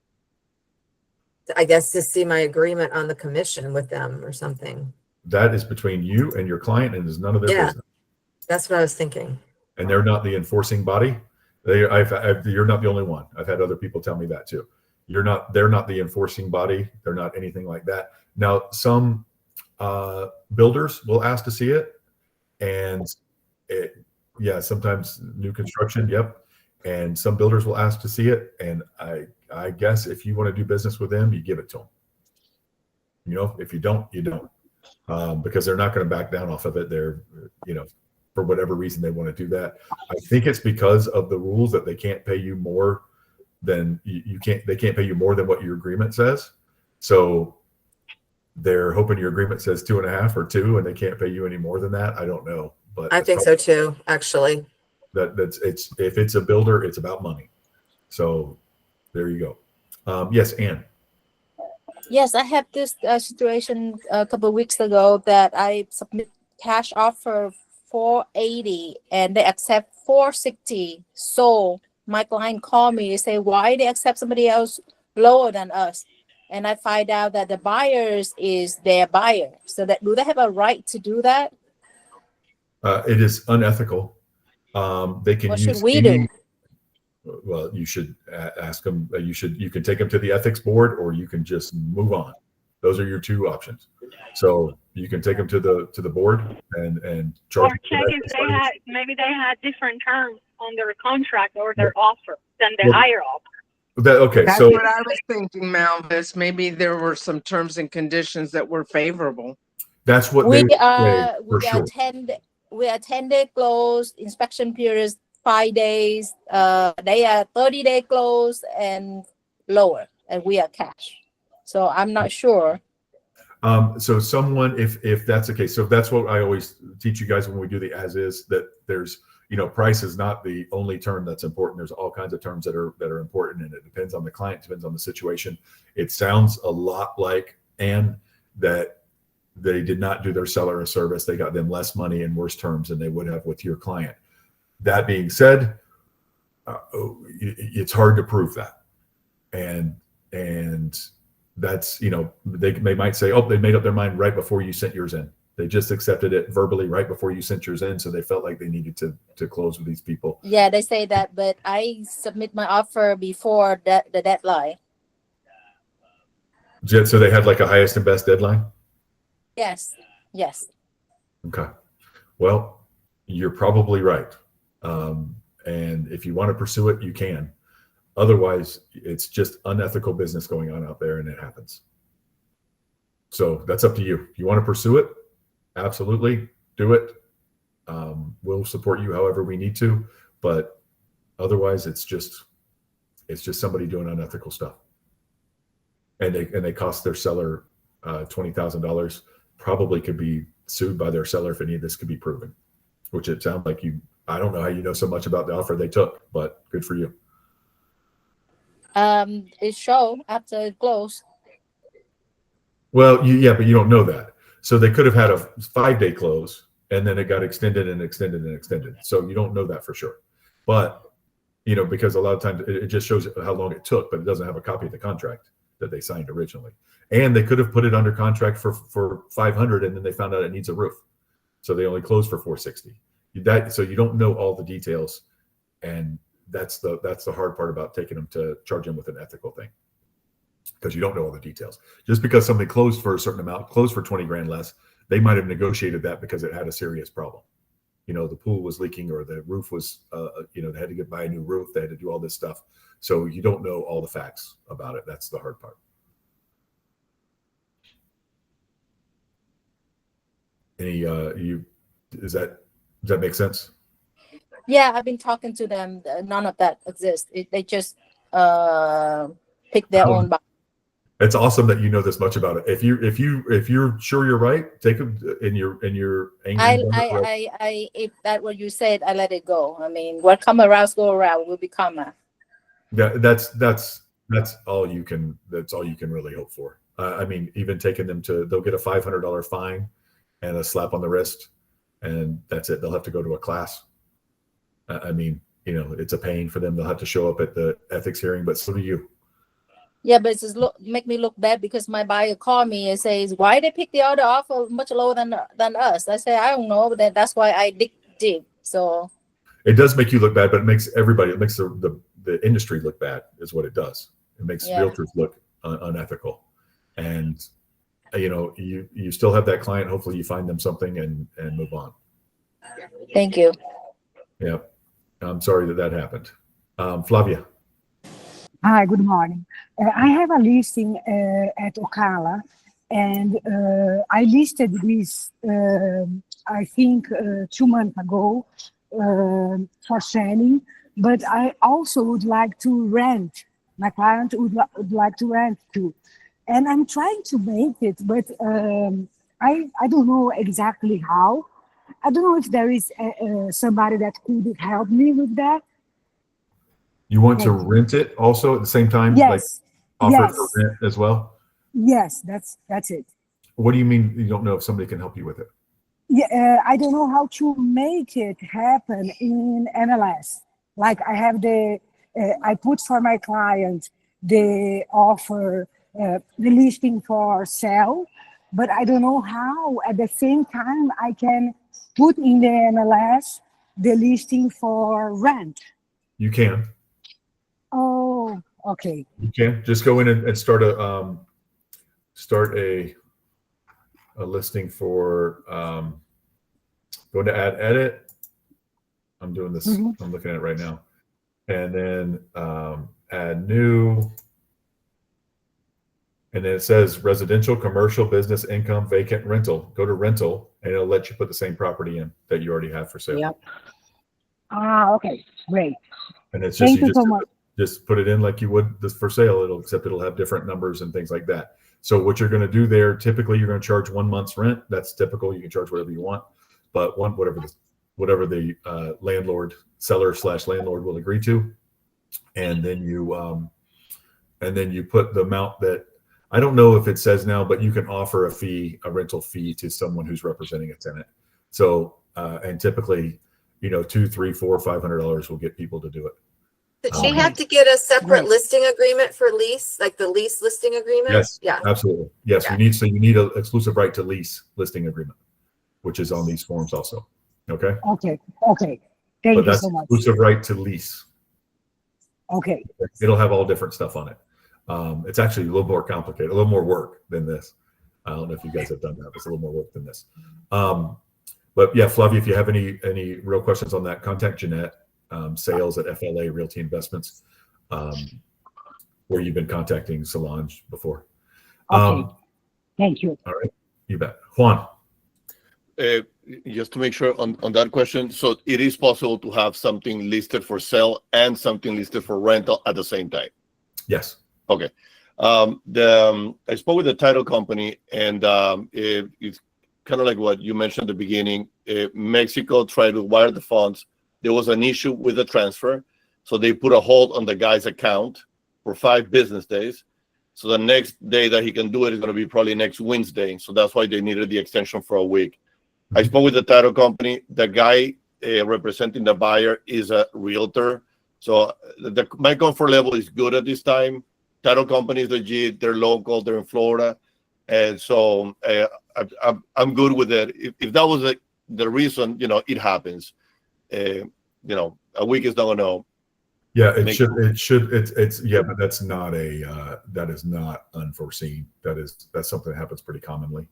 I guess to see my agreement on the commission with them or something. That is between you and your client, and is none of their business. That's what I was thinking. And they're not the enforcing body. You're not the only one. I've had other people tell me that too. They're not the enforcing body. They're not anything like that. Now, some builders will ask to see it, and sometimes new construction. Yep. And some builders will ask to see it. And I guess if you want to do business with them, you give it to them. You know, if you don't, you don't, because they're not going to back down off of it. They're, for whatever reason they want to do that. I think it's because of the rules that they can't pay you more than they can't pay you more than what your agreement says. So they're hoping your agreement says 2.5 or 2, and they can't pay you any more than that. I don't know, but I think so too, actually. If it's a builder, it's about money. So there you go. Yes, Ann. Yes, I had this situation a couple of weeks ago that I submit cash offer 480 and they accept 460. So my client called me and say, why they accept somebody else lower than us? And I find out that the buyers is their buyer. So do they have a right to do that? It is unethical. They can What use should we do? Well, you should ask them. You can take them to the ethics board, or you can just move on. Those are your two options. So you can take them to the board and charge. Or check if maybe they had different terms on their contract or their offer than the higher offer. That's so what I was thinking, Malvis. Maybe there were some terms and conditions that were favorable. That's what We they say, for sure. attended close inspection periods 5 days. They are 30-day close and lower, and we are cash. So I'm not sure. So someone, if that's the case, so that's what I always teach you guys when we do the as is, that there's, price is not the only term that's important. There's all kinds of terms that are important, and it depends on the client, depends on the situation. It sounds a lot like that they did not do their seller a service. They got them less money and worse terms than they would have with your client. That being said, it's hard to prove that. And that's, they might say, oh, they made up their mind right before you sent yours in. They just accepted it verbally right before you sent yours in. So they felt like they needed to close with these people. Yeah, they say that, but I submit my offer before the deadline. So they had like a highest and best deadline? Yes. Okay. Well, you're probably right. And if you want to pursue it, you can. Otherwise, it's just unethical business going on out there, and it happens. So that's up to you. If you want to pursue it, absolutely do it. We'll support you however we need to, but otherwise it's just somebody doing unethical stuff. And they cost their seller $20,000, probably could be sued by their seller if any of this could be proven, which it sounds like I don't know how you know so much about the offer they took, but good for you. It show after it closed. Well, but you don't know that. So they could have had a 5-day close, and then it got extended and extended and extended. So you don't know that for sure. But, because a lot of times it just shows how long it took, but it doesn't have a copy of the contract that they signed originally. And they could have put it under contract for 500, and then they found out it needs a roof. So they only closed for 460. So you don't know all the details. And that's the hard part about taking them to charge them with an ethical thing, because you don't know all the details. Just because something closed for a certain amount, closed for 20 grand less, they might have negotiated that because it had a serious problem. The pool was leaking, or the roof was, they had to buy a new roof. They had to do all this stuff. So you don't know all the facts about it. That's the hard part. Does that make sense? Yeah, I've been talking to them. None of that exists. They just pick their own box. It's awesome that you know this much about it. If you're sure you're right, take them in your angry. If that what you said, I let it go. I mean, what come around go around will be karma. That's all you can. That's all you can really hope for. I mean, even taking them they'll get a $500 fine and a slap on the wrist, and that's it. They'll have to go to a class. I mean, it's a pain for them. They'll have to show up at the ethics hearing, but so do you. Yeah, but it's just make me look bad because my buyer called me and says, why they pick the other offer much lower than us? I say, I don't know, but that's why I dig. So It does make you look bad, but it makes everybody, it makes the industry look bad is what it does. It makes Yeah. realtors look unethical. And, you still have that client. Hopefully you find them something and move on. Thank you. Yeah. I'm sorry that happened. Flavia. Hi, good morning. I have a listing at Ocala, and I listed this, I think, 2 months ago for selling, but I also would like to rent. My client would like to rent too. And I'm trying to make it, but I don't know exactly how. I don't know if there is somebody that could help me with that. You want to Thank you. rent it also at the same time? Like Yes, offer it yes, for rent as well? yes, that's it. What do you mean you don't know if somebody can help you with it? Yeah, I don't know how to make it happen in MLS. Like I have I put for my client the offer, the listing for sale, but I don't know how at the same time I can put in the MLS the listing for rent. You can. Oh, okay. You can just go in and start a listing for go into edit. I'm doing this. Mhm. I'm looking at it right now, and then add new, and then it says residential, commercial, business, income, vacant, rental. Go to rental, and it'll let you put the same property in that you already have for sale. Yep. Okay, great. And it's just Thank you you so much. just put it in like you would this for sale. It'll have different numbers and things like that. So what you're going to do there, typically you're going to charge 1 month's rent. That's typical. You can charge whatever you want, but whatever the seller/landlord will agree to, and then you put the amount that, I don't know if it says now, but you can offer a rental fee to someone who's representing a tenant. So and typically, $200, $300, $400, $500 will get people to do it. Did she have to get a separate listing agreement for lease, like the lease listing agreement? Yes, Yeah. absolutely. Yes, Yeah. you need an exclusive right to lease listing agreement, which is on these forms also. Okay. Okay. But Thank you that's so much. exclusive right to lease. Okay. It'll have all different stuff on it. It's actually a little more complicated, a little more work than this. I don't know if you guys have done that. It's a little more work than this. But yeah, Flavia, if you have any real questions on that, contact Jeanette, sales at FLA Realty Investments, where you've been contacting Solange before. Okay. Thank you. All right, you bet. Juan. Just to make sure on that question, so it is possible to have something listed for sale and something listed for rental at the same time? Yes. Okay. I spoke with the title company, and it's kind of like what you mentioned at the beginning. Mexico tried to wire the funds. There was an issue with the transfer, so they put a hold on the guy's account for 5 business days. So the next day that he can do it is going to be probably next Wednesday. So that's why they needed the extension for a week. I spoke with the title company. The guy representing the buyer is a realtor. So my comfort level is good at this time. Title company is legit. They're local. They're in Florida. And so I'm good with it. If that was the reason, it happens. A week is not going to. Yeah, it's yeah, but that's not that is not unforeseen. That's something that happens pretty commonly.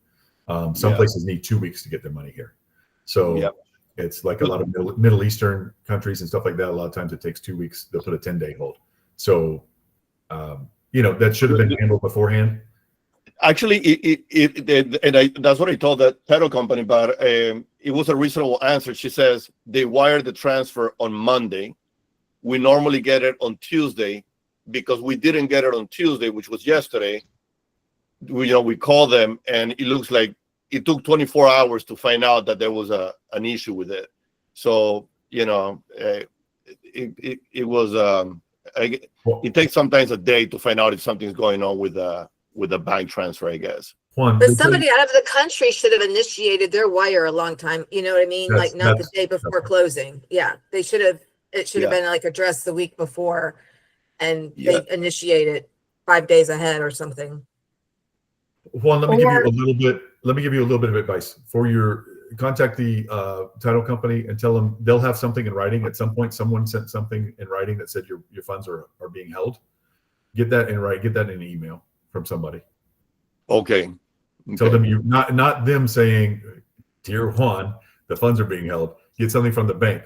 Some places need 2 weeks to get their money here. So it's like a lot of Middle Eastern countries and stuff like that. A lot of times it takes 2 weeks. They'll put a 10-day hold. So, that should have been handled beforehand. Actually, that's what I told the title company, but it was a reasonable answer. She says they wired the transfer on Monday. We normally get it on Tuesday. Because we didn't get it on Tuesday, which was yesterday. We called them, and it looks like it took 24 hours to find out that there was an issue with it. So it was it takes sometimes a day to find out if something's going on with a bank transfer, I guess. But somebody out of the country should have initiated their wire a long time. You know what I mean? Like not the day before closing. Yeah, they should have. It should have been like addressed the week before, and they initiated 5 days ahead or something. Juan, let me give you a little bit of advice for contact the title company and tell them they'll have something in writing. At some point, someone sent something in writing that said your funds are being held. Get that in writing. Get that in an email from somebody. Okay. Tell them you not them saying, Tier 1, the funds are being held. Get something from the bank.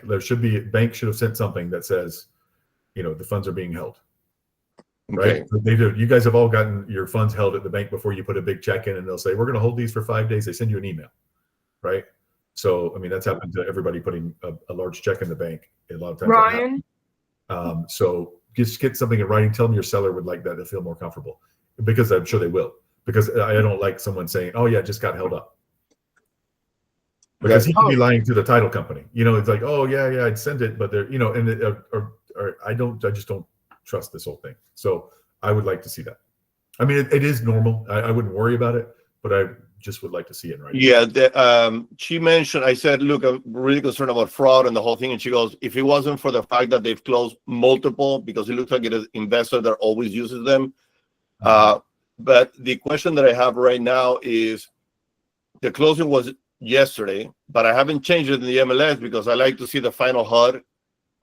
Bank should have sent something that says, the funds are being held. Right? Okay. They do. You guys have all gotten your funds held at the bank before you put a big check in, and they'll say, we're going to hold these for 5 days. They send you an email. Right? So, I mean, that's happened to everybody putting a large check in the bank. A lot of times. Ryan, So just get something in writing. Tell them your seller would like that to feel more comfortable, because I'm sure they will. Because I don't like someone saying, "Oh yeah, it just got held up," because he could be lying to the title company. It's like, "Oh yeah, I'd send it," but they're, and I just don't trust this whole thing. So I would like to see that. I mean, it is normal. I wouldn't worry about it, but I just would like to see it in writing. Yeah, she mentioned, I said, look, I'm really concerned about fraud and the whole thing. And she goes, if it wasn't for the fact that they've closed multiple, because it looks like it is an investor that always uses them. But the question that I have right now is, the closing was yesterday, but I haven't changed it in the MLS because I like to see the final HUD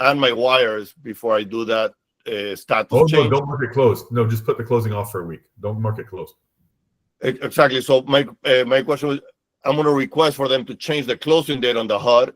and my wires before I do that status change. No, don't mark it closed. No, just put the closing off for a week. Don't mark it closed. Exactly. So my question was, I'm going to request for them to change the closing date on the HUD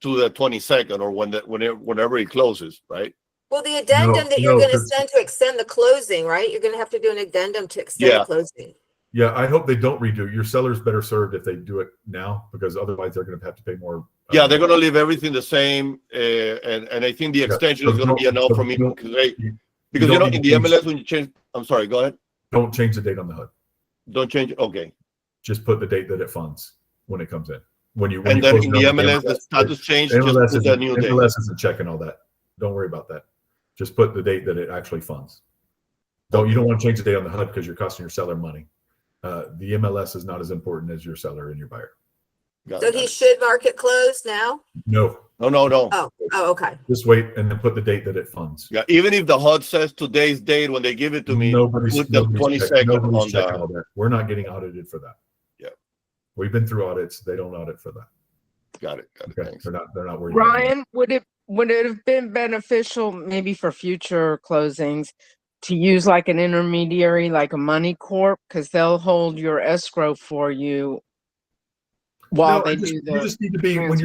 to the 22nd or whenever it closes, right? Well, the addendum that you're going to send to extend the closing, right? You're going to have to do an addendum to extend the closing. Yeah, I hope they don't redo. Your seller's better served if they do it now, because otherwise they're going to have to pay more. Yeah, they're going to leave everything the same, and I think the extension is going to be enough for me because in the MLS when you change. I'm sorry. Go ahead. Don't change the date on the HUD. Don't change it. Okay. Just put the date that it funds when it comes in. When you then in the MLS, the status change. Just put the new date. MLS isn't checking all that. Don't worry about that. Just put the date that it actually funds. You don't want to change the date on the HUD because you're costing your seller money. The MLS is not as important as your seller and your buyer. So he should mark it closed now? No. Oh, okay. Just wait and then put the date that it funds. Yeah, even if the HUD says today's date when they give it to me, put the 22nd on that. We're not getting audited for that. Yeah. We've been through audits. They don't audit for that. Got it. Okay. Thanks. They're not worried. Ryan, would it have been beneficial maybe for future closings to use like an intermediary, like a money corp, because they'll hold your escrow for you while they do the. You just need to be when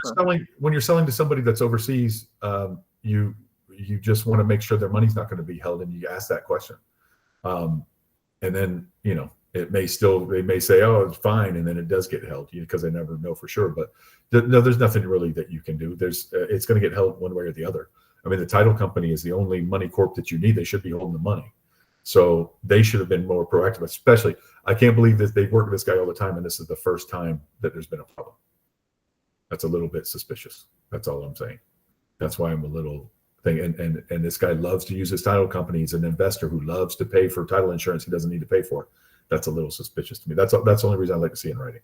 you're selling to somebody that's overseas. You just want to make sure their money's not going to be held, and you ask that question. And then it may they may say, oh, it's fine, and then it does get held because they never know for sure. But no, there's nothing really that you can do. It's going to get held one way or the other. I mean, the title company is the only money corp that you need. They should be holding the money. So they should have been more proactive, especially. I can't believe that they've worked with this guy all the time, and this is the first time that there's been a problem. That's a little bit suspicious. That's all I'm saying. That's why I'm a little thing. And this guy loves to use his title company. He's an investor who loves to pay for title insurance he doesn't need to pay for. That's a little suspicious to me. That's the only reason I like to see it in writing.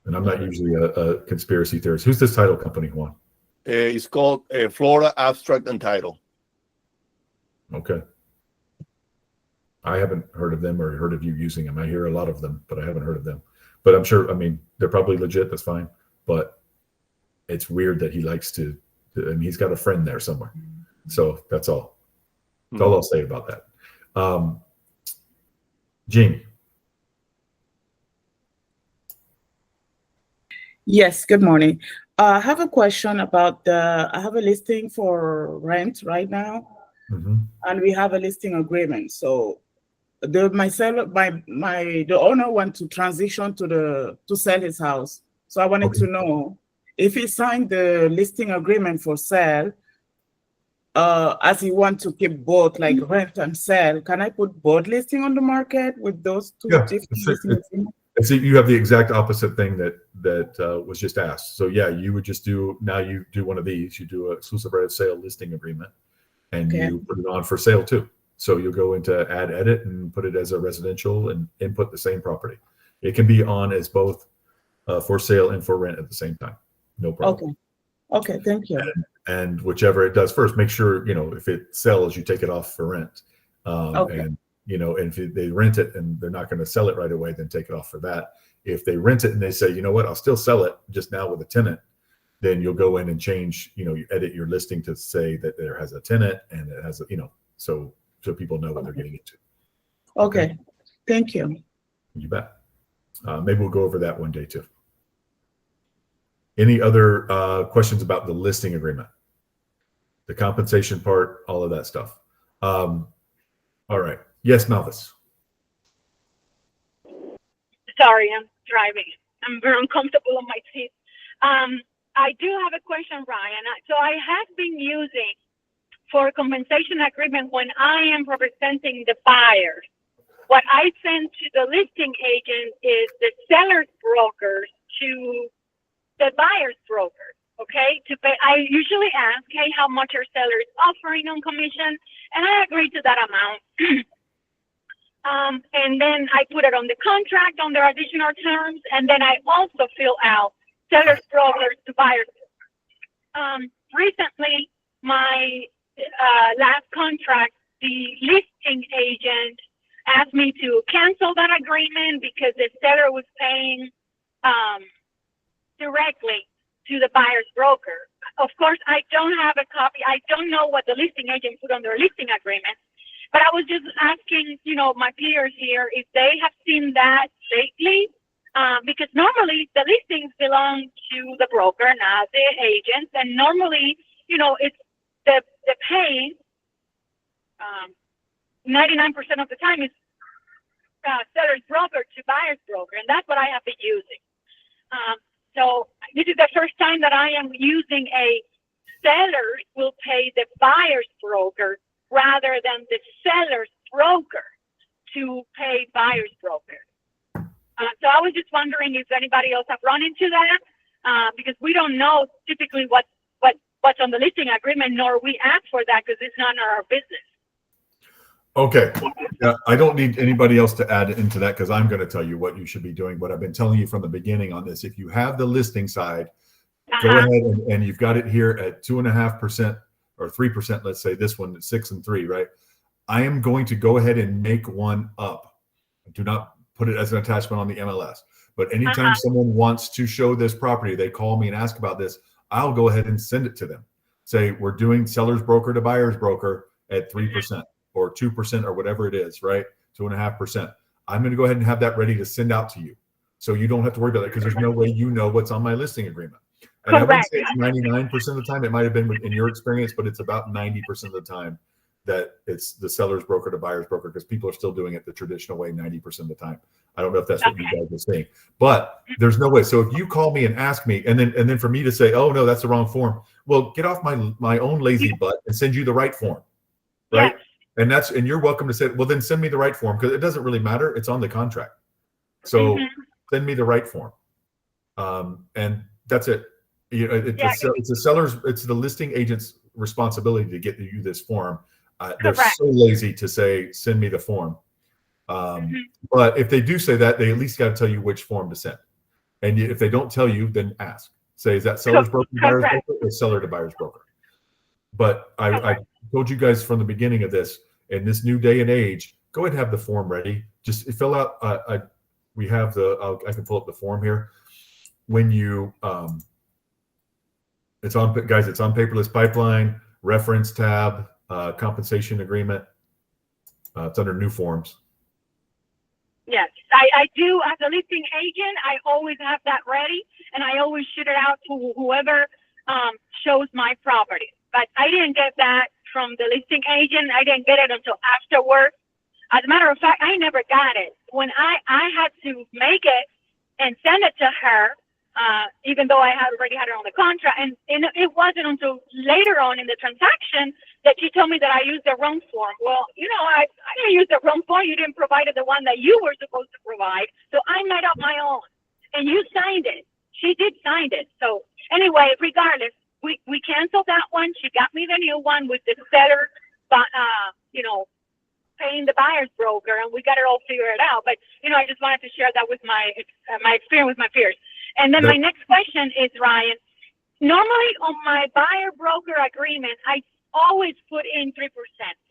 And I'm not usually a conspiracy theorist. Who's this title company, Juan? It's called Florida Abstract and Title. Okay. I haven't heard of them or heard of you using them. I hear a lot of them, but I haven't heard of them. But I'm sure, they're probably legit. That's fine. But it's weird that he likes to he's got a friend there somewhere. So that's all. That's all I'll say about that. Jean. Yes, good morning. I have a question about I have a listing for rent right now, and we have a listing agreement. So the owner wants to transition to sell his house. So I wanted to know if he signed the listing agreement for sale, as he wants to keep both like rent and sell, can I put both listing on the market with those two different listing agreements? So you have the exact opposite thing that was just asked. So yeah, you would just you do one of these. You do an exclusive right of sale listing agreement, and you put it on for sale too. So you'll go into add edit and put it as a residential and input the same property. It can be on as both for sale and for rent at the same time. No problem. Okay, thank you. And whichever it does first, make sure if it sells, you take it off for rent. And and if they rent it and they're not going to sell it right away, then take it off for that. If they rent it and they say, you know what, I'll still sell it just now with a tenant, then you'll go in and change, you edit your listing to say that there has a tenant and it has so people know what they're getting into. Okay, thank you. You bet. Maybe we'll go over that one day too. Any other questions about the listing agreement, the compensation part, all of that stuff? All right. Yes, Malvis. Sorry, I'm driving. I'm very uncomfortable on my seat. I do have a question, Ryan. So I have been using for compensation agreement when I am representing the buyers. What I send to the listing agent is the seller's brokers to the buyer's broker, okay? To pay, I usually ask, hey, how much are sellers offering on commission? And I agree to that amount. And then I put it on the contract under additional terms, and then I also fill out seller's brokers to buyer's. Recently, my last contract, the listing agent asked me to cancel that agreement because the seller was paying directly to the buyer's broker. Of course, I don't have a copy. I don't know what the listing agent put on their listing agreement, but I was just asking, my peers here if they have seen that lately, because normally the listings belong to the broker, not the agents, and normally, it's the pay. 99% of the time is seller's broker to buyer's broker, and that's what I have been using. So this is the first time that I am using a seller will pay the buyer's broker rather than the seller's broker to pay buyer's broker. So I was just wondering if anybody else have run into that, because we don't know typically what's on the listing agreement, nor we ask for that because it's not our business. Okay. Yeah, I don't need anybody else to add into that because I'm going to tell you what you should be doing. What I've been telling you from the beginning on this, if you have the listing side, go ahead and you've got it here at 2.5% or 3%. Let's say this one is 6 and 3, right? I am going to go ahead and make one up. Do not put it as an attachment on the MLS. But anytime someone wants to show this property, they call me and ask about this, I'll go ahead and send it to them. Say we're doing seller's broker to buyer's broker at 3%. Or 2% or whatever it is, right? 2.5%. I'm going to go ahead and have that ready to send out to you. So you don't have to worry about it because there's no way what's on my listing agreement. And I wouldn't say it's 99% of the time. It might have been in your experience, but it's about 90% of the time that it's the seller's broker to buyer's broker because people are still doing it the traditional way 90% of the time. I don't know if that's what you guys are saying, but there's no way. So if you call me and ask me, and then for me to say, oh no, that's the wrong form. Well, get off my own lazy butt and send you the right form, right? Yes. And you're welcome to say, well, then send me the right form because it doesn't really matter. It's on the contract. So send me the right form. And that's it. It's the listing agent's responsibility to get you this form. They're so lazy to say, send me the form. But if they do say that, they at least got to tell you which form to send. And if they don't tell you, then ask. Say, is that seller's broker to buyer's broker or seller to buyer's broker? But I told you guys from the beginning of this, in this new day and age, go ahead and have the form ready. Just fill out. I can pull up the form here. When you, it's on Paperless Pipeline, reference tab, compensation agreement. It's under new forms. Yes, I do. As a listing agent, I always have that ready, and I always shoot it out to whoever shows my property. But I didn't get that from the listing agent. I didn't get it until afterwards. As a matter of fact, I never got it. When I had to make it and send it to her, even though I had already had it on the contract, and it wasn't until later on in the transaction that she told me that I used the wrong form. Well, I didn't use the wrong form. You didn't provide the one that you were supposed to provide. So I made up my own, and you signed it. She did sign it. So anyway, regardless, we canceled that one. She got me the new one with the seller, paying the buyer's broker, and we got it all figured out. But I just wanted to share that with my experience with my peers. And then my next question is, Ryan, normally on my buyer broker agreement, I always put in 3%,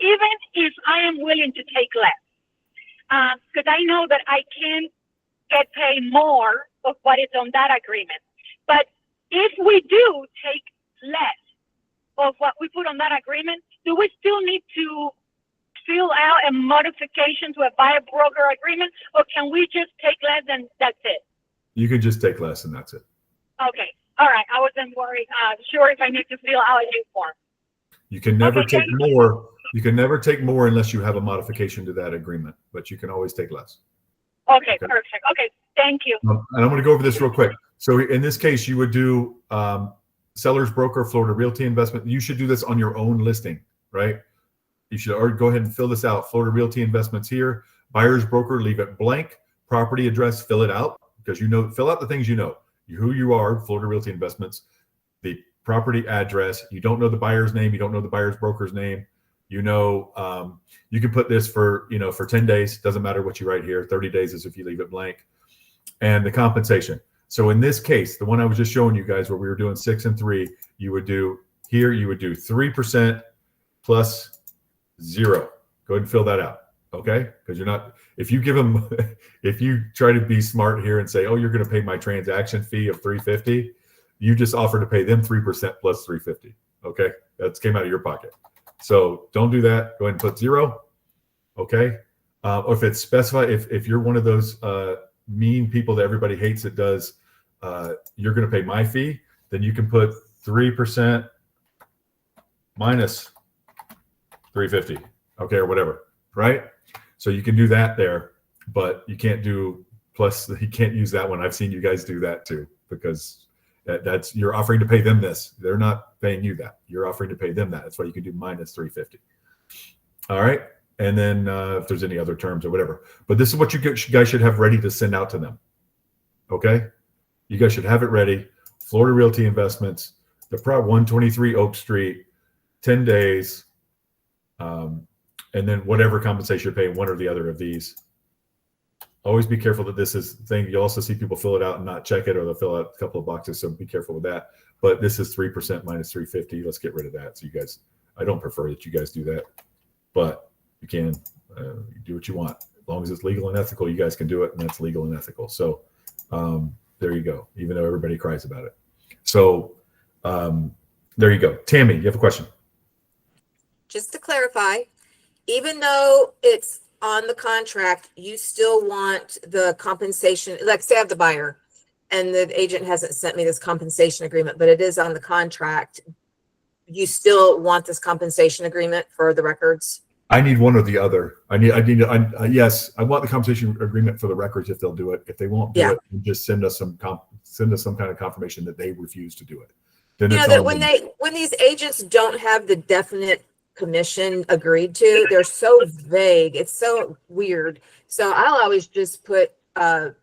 even if I am willing to take less. Because I know that I can get paid more of what is on that agreement. But if we do take less of what we put on that agreement, do we still need to fill out a modification to a buyer broker agreement, or can we just take less and that's it? You can just take less and that's it. Okay. All right. I wasn't worried. Sure if I need to fill out a new form. You can never Okay, take more. You can never take more unless you have a modification to that agreement, but you can always take less. Okay, perfect. Okay, thank you. And I'm going to go over this real quick. So in this case, you would do seller's broker, Florida Realty Investment. You should do this on your own listing, right? You should already go ahead and fill this out. Florida Realty Investments here. Buyer's broker, leave it blank. Property address, fill it out because fill out the things you know. Who you are, Florida Realty Investments, the property address. You don't know the buyer's name. You don't know the buyer's broker's name. You can put this for 10 days. Doesn't matter what you write here. 30 days is if you leave it blank. And the compensation. So in this case, the one I was just showing you guys where we were doing 6 and 3, you would do 3% plus 0. Go ahead and fill that out. Okay. Because if you try to be smart here and say, oh, you're going to pay my transaction fee of $350, you just offer to pay them 3% plus $350. Okay. That came out of your pocket. So don't do that. Go ahead and put 0. Okay. Or if it's specified, if you're one of those mean people that everybody hates that does, you're going to pay my fee, then you can put 3% minus 350. Okay. Or whatever. Right. So you can do that there, but you can't do plus, you can't use that one. I've seen you guys do that too, because that's, you're offering to pay them this. They're not paying you that. You're offering to pay them that. That's why you can do minus 350. All right. And then if there's any other terms or whatever, but this is what you guys should have ready to send out to them. Okay. You guys should have it ready. Florida Realty Investments, the 123 Oak Street, 10 days. And then whatever compensation you're paying, one or the other of these. Always be careful that this is thing. You also see people fill it out and not check it, or they'll fill out a couple of boxes. So be careful with that. But this is 3% minus 350. Let's get rid of that. So you guys, I don't prefer that you guys do that, but you can you do what you want. As long as it's legal and ethical, you guys can do it, and that's legal and ethical. So there you go, even though everybody cries about it. So there you go. Tammy, you have a question? Just to clarify, even though it's on the contract, you still want the compensation, like say I have the buyer and the agent hasn't sent me this compensation agreement, but it is on the contract. You still want this compensation agreement for the records? I need one or the other. Yes, I want the compensation agreement for the records if they'll do it. If they won't do it, just send us some kind of confirmation that they refuse to do it. Then you know that when these agents don't have the definite commission agreed to, they're so vague. It's so weird. So I'll always just put seller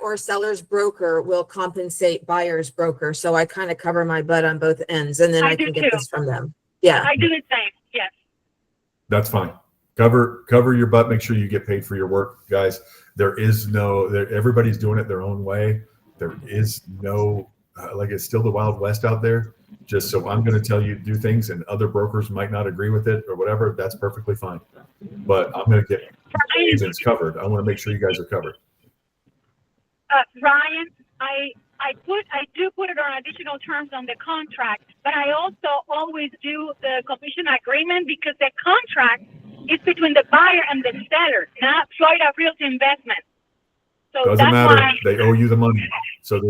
or seller's broker will compensate buyer's broker. So I kind of cover my butt on both ends, and then I can get this from them. Yeah. I do the same. Yes. That's fine. Cover your butt. Make sure you get paid for your work, guys. Everybody's doing it their own way. There is no, it's still the Wild West out there. Just so I'm going to tell you to do things and other brokers might not agree with it or whatever, that's perfectly fine. But I'm going to get agents covered. I want to make sure you guys are covered. Ryan, I do put it on additional terms on the contract, but I also always do the commission agreement because the contract is between the buyer and the seller, not Florida Realty Investment. So doesn't matter. They owe you the money. So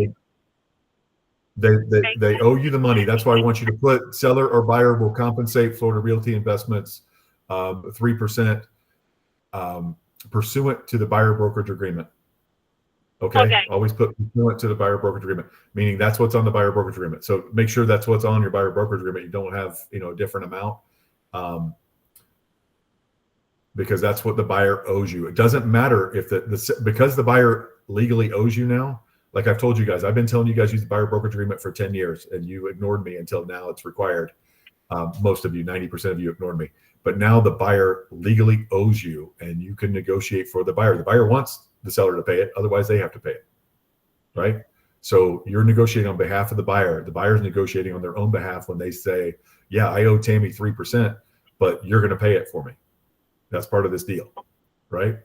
they owe you the money. That's why I want you to put seller or buyer will compensate Florida Realty Investments 3% pursuant to the buyer brokerage agreement. Okay. Always put pursuant to the buyer brokerage agreement, meaning that's what's on the buyer brokerage agreement. So make sure that's what's on your buyer brokerage agreement. You don't have a different amount because that's what the buyer owes you. It doesn't matter if because the buyer legally owes you now. Like I've told you guys, I've been telling you guys use the buyer brokerage agreement for 10 years and you ignored me until now it's required. Most of you, 90% of you ignored me. But now the buyer legally owes you and you can negotiate for the buyer. The buyer wants the seller to pay it. Otherwise, they have to pay it. Right? So you're negotiating on behalf of the buyer. The buyer's negotiating on their own behalf when they say, yeah, I owe Tammy 3%, but you're going to pay it for me. That's part of this deal, right?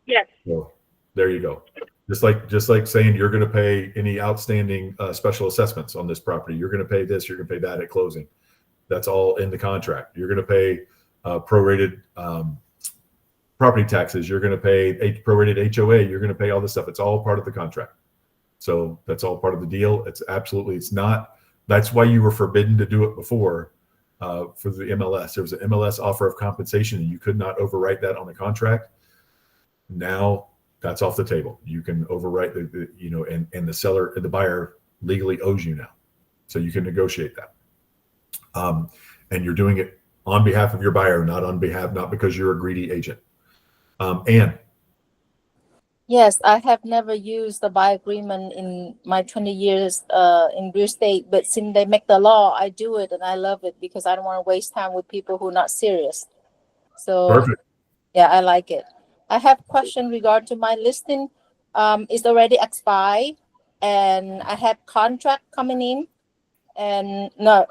Yes. So there you go. Just like saying you're going to pay any outstanding special assessments on this property. You're going to pay this, you're going to pay that at closing. That's all in the contract. You're going to pay prorated property taxes. You're going to pay prorated HOA. You're going to pay all this stuff. It's all part of the contract. So that's all part of the deal. It's not. That's why you were forbidden to do it before for the MLS. There was an MLS offer of compensation, and you could not overwrite that on the contract. Now that's off the table. You can overwrite and the seller and the buyer legally owes you now, so you can negotiate that. And you're doing it on behalf of your buyer, not because you're a greedy agent. Anne. Yes, I have never used the buy agreement in my 20 years in real estate, but since they make the law, I do it and I love it because I don't want to waste time with people who are not serious. So Perfect. yeah, I like it. I have a question regard to my listing. It's already expired and I have contract coming in and no,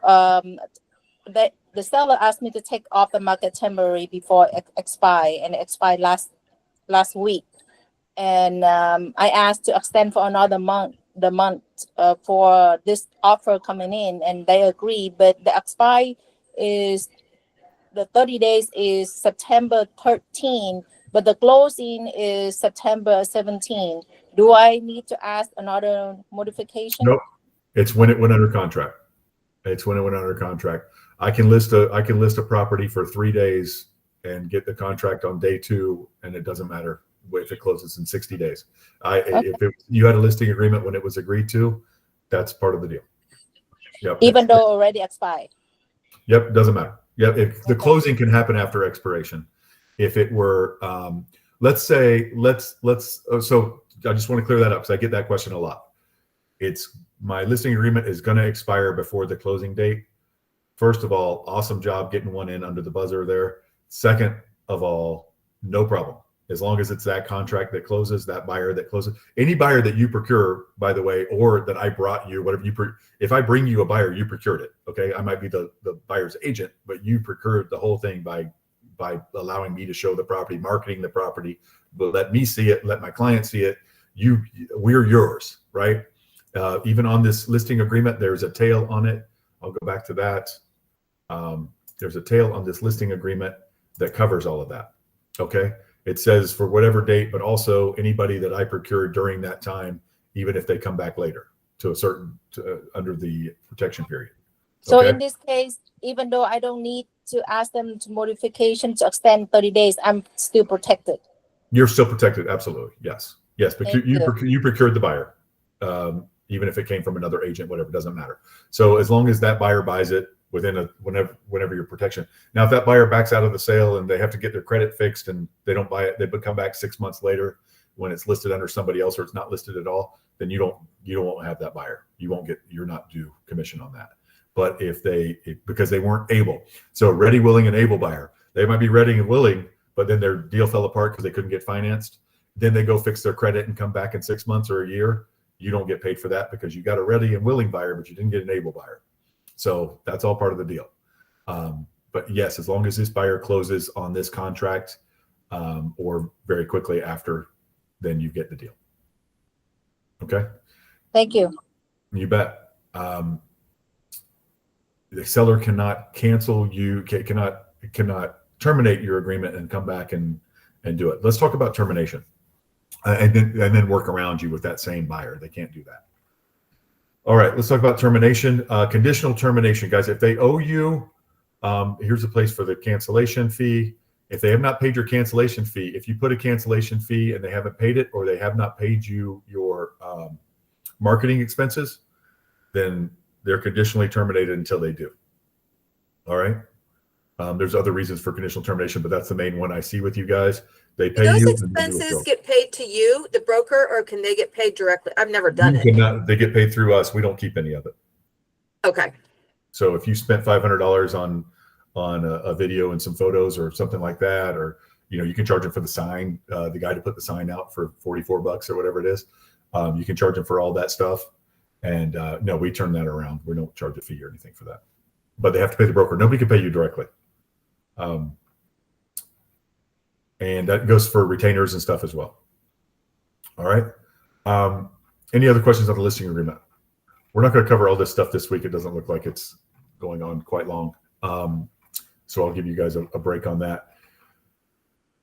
the seller asked me to take off the market temporary before it expire, and it expired last week. And I asked to extend for another month, for this offer coming in, and they agreed. But the expire is the 30 days is September 13, but the closing is September 17. Do I need to ask another modification? Nope. It's when it went under contract. I can list a property for 3 days and get the contract on day 2, and it doesn't matter if it closes in 60 days. If you had a listing agreement when it was agreed to, that's part of the deal. Yep. Even though already expired. Yep, doesn't matter. Yep, if the closing can happen after expiration. If it were, so I just want to clear that up because I get that question a lot. It's my listing agreement is going to expire before the closing date. First of all, awesome job getting one in under the buzzer there. Second of all, no problem. As long as it's that contract that closes, that buyer that closes, any buyer that you procure, by the way, or that I brought you, whatever if I bring you a buyer, you procured it. Okay. I might be the buyer's agent, but you procured the whole thing by allowing me to show the property, marketing the property, but let me see it, let my client see it. We're yours, right? Even on this listing agreement, there's a tail on it. I'll go back to that. There's a tail on this listing agreement that covers all of that. Okay. It says for whatever date, but also anybody that I procured during that time, even if they come back later under the protection period. So Okay? in this case, even though I don't need to ask them to modification to extend 30 days, I'm still protected. You're still protected. Absolutely. Yes. But Thank you procured the buyer, even if it came from another agent, whatever, doesn't matter. So as long as that buyer buys it within whenever your protection. Now, if that buyer backs out of the sale and they have to get their credit fixed and they don't buy it, they come back 6 months later when it's listed under somebody else or it's not listed at all, then you don't have that buyer. You're not due commission on that. But because they weren't able, so ready, willing, and able buyer, they might be ready and willing, but then their deal fell apart because they couldn't get financed. Then they go fix their credit and come back in 6 months or a year. You don't get paid for that because you got a ready and willing buyer, but you didn't get an able buyer. So that's all part of the deal. But yes, as long as this buyer closes on this contract or very quickly after, then you get the deal. Okay. Thank you. You bet. The seller cannot cancel cannot terminate your agreement and come back and do it. Let's talk about termination and then work around you with that same buyer. They can't do that. All right, let's talk about termination. Conditional termination, guys. If they owe you, here's a place for the cancellation fee. If they have not paid your cancellation fee, if you put a cancellation fee and they haven't paid it, or they have not paid you your marketing expenses, then they're conditionally terminated until they do. All right. There's other reasons for conditional termination, but that's the main one I see with you guys. They pay Do you. those expenses get paid to you, the broker, or can they get paid directly? I've never done it. They get paid through us. We don't keep any of it. Okay. So if you spent $500 on a video and some photos or something like that, or you can charge them for the sign, the guy to put the sign out for $44 or whatever it is. You can charge them for all that stuff. And no, we turn that around. We don't charge a fee or anything for that. But they have to pay the broker. Nobody can pay you directly. And that goes for retainers and stuff as well. All right. Any other questions on the listing agreement? We're not going to cover all this stuff this week. It doesn't look like it's going on quite long. So I'll give you guys a break on that.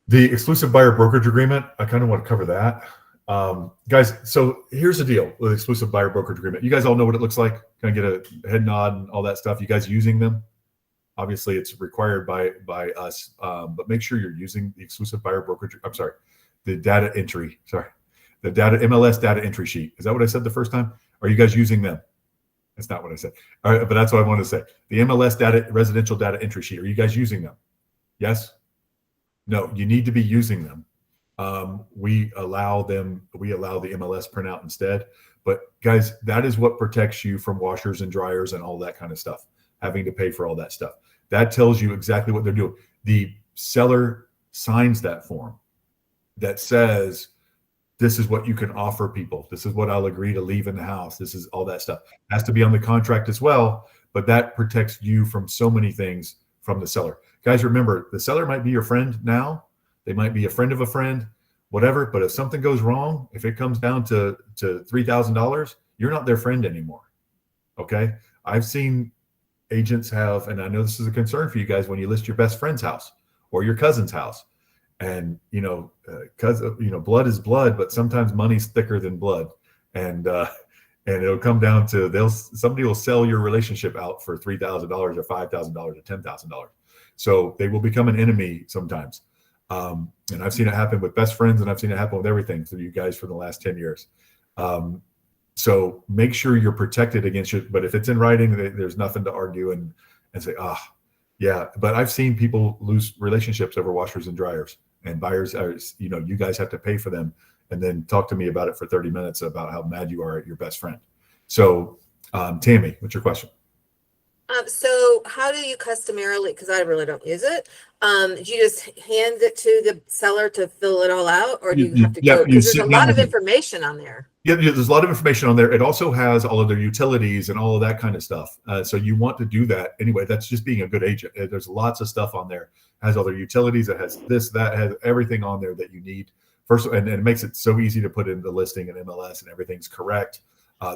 The exclusive buyer brokerage agreement, I kind of want to cover that. Guys, so here's the deal with exclusive buyer brokerage agreement. You guys all know what it looks like. Can I get a head nod and all that stuff? You guys using them? Obviously, it's required by us, but make sure you're using the exclusive buyer brokerage. I'm sorry, the data entry. Sorry, the data MLS data entry sheet. Is that what I said the first time? Are you guys using them? That's not what I said. All right, but that's what I wanted to say. The MLS data residential data entry sheet. Are you guys using them? Yes? No, you need to be using them. We allow the MLS printout instead. But guys, that is what protects you from washers and dryers and all that kind of stuff, having to pay for all that stuff. That tells you exactly what they're doing. The seller signs that form that says, this is what you can offer people. This is what I'll agree to leave in the house. This is all that stuff. It has to be on the contract as well, but that protects you from so many things from the seller. Guys, remember, the seller might be your friend now. They might be a friend of a friend, whatever. But if something goes wrong, if it comes down to $3,000, you're not their friend anymore. Okay? I've seen agents have, and I know this is a concern for you guys when you list your best friend's house or your cousin's house. And, blood is blood, but sometimes money's thicker than blood. And it'll come down to somebody will sell your relationship out for $3,000 or $5,000 or $10,000. So they will become an enemy sometimes. And I've seen it happen with best friends, and I've seen it happen with everything through you guys for the last 10 years. So make sure you're protected against it. But if it's in writing, there's nothing to argue and say, yeah. But I've seen people lose relationships over washers and dryers, and buyers are, you guys have to pay for them and then talk to me about it for 30 minutes about how mad you are at your best friend. So Tammy, what's your question? So how do you customarily, because I really don't use it, do you just hand it to the seller to fill it all out, or do you have to go? Because there's a lot of information on there. Yeah, there's a lot of information on there. It also has all of their utilities and all of that kind of stuff. So you want to do that anyway. That's just being a good agent. There's lots of stuff on there. It has all their utilities. It has this, that, has everything on there that you need. First, and it makes it so easy to put in the listing and MLS, and everything's correct.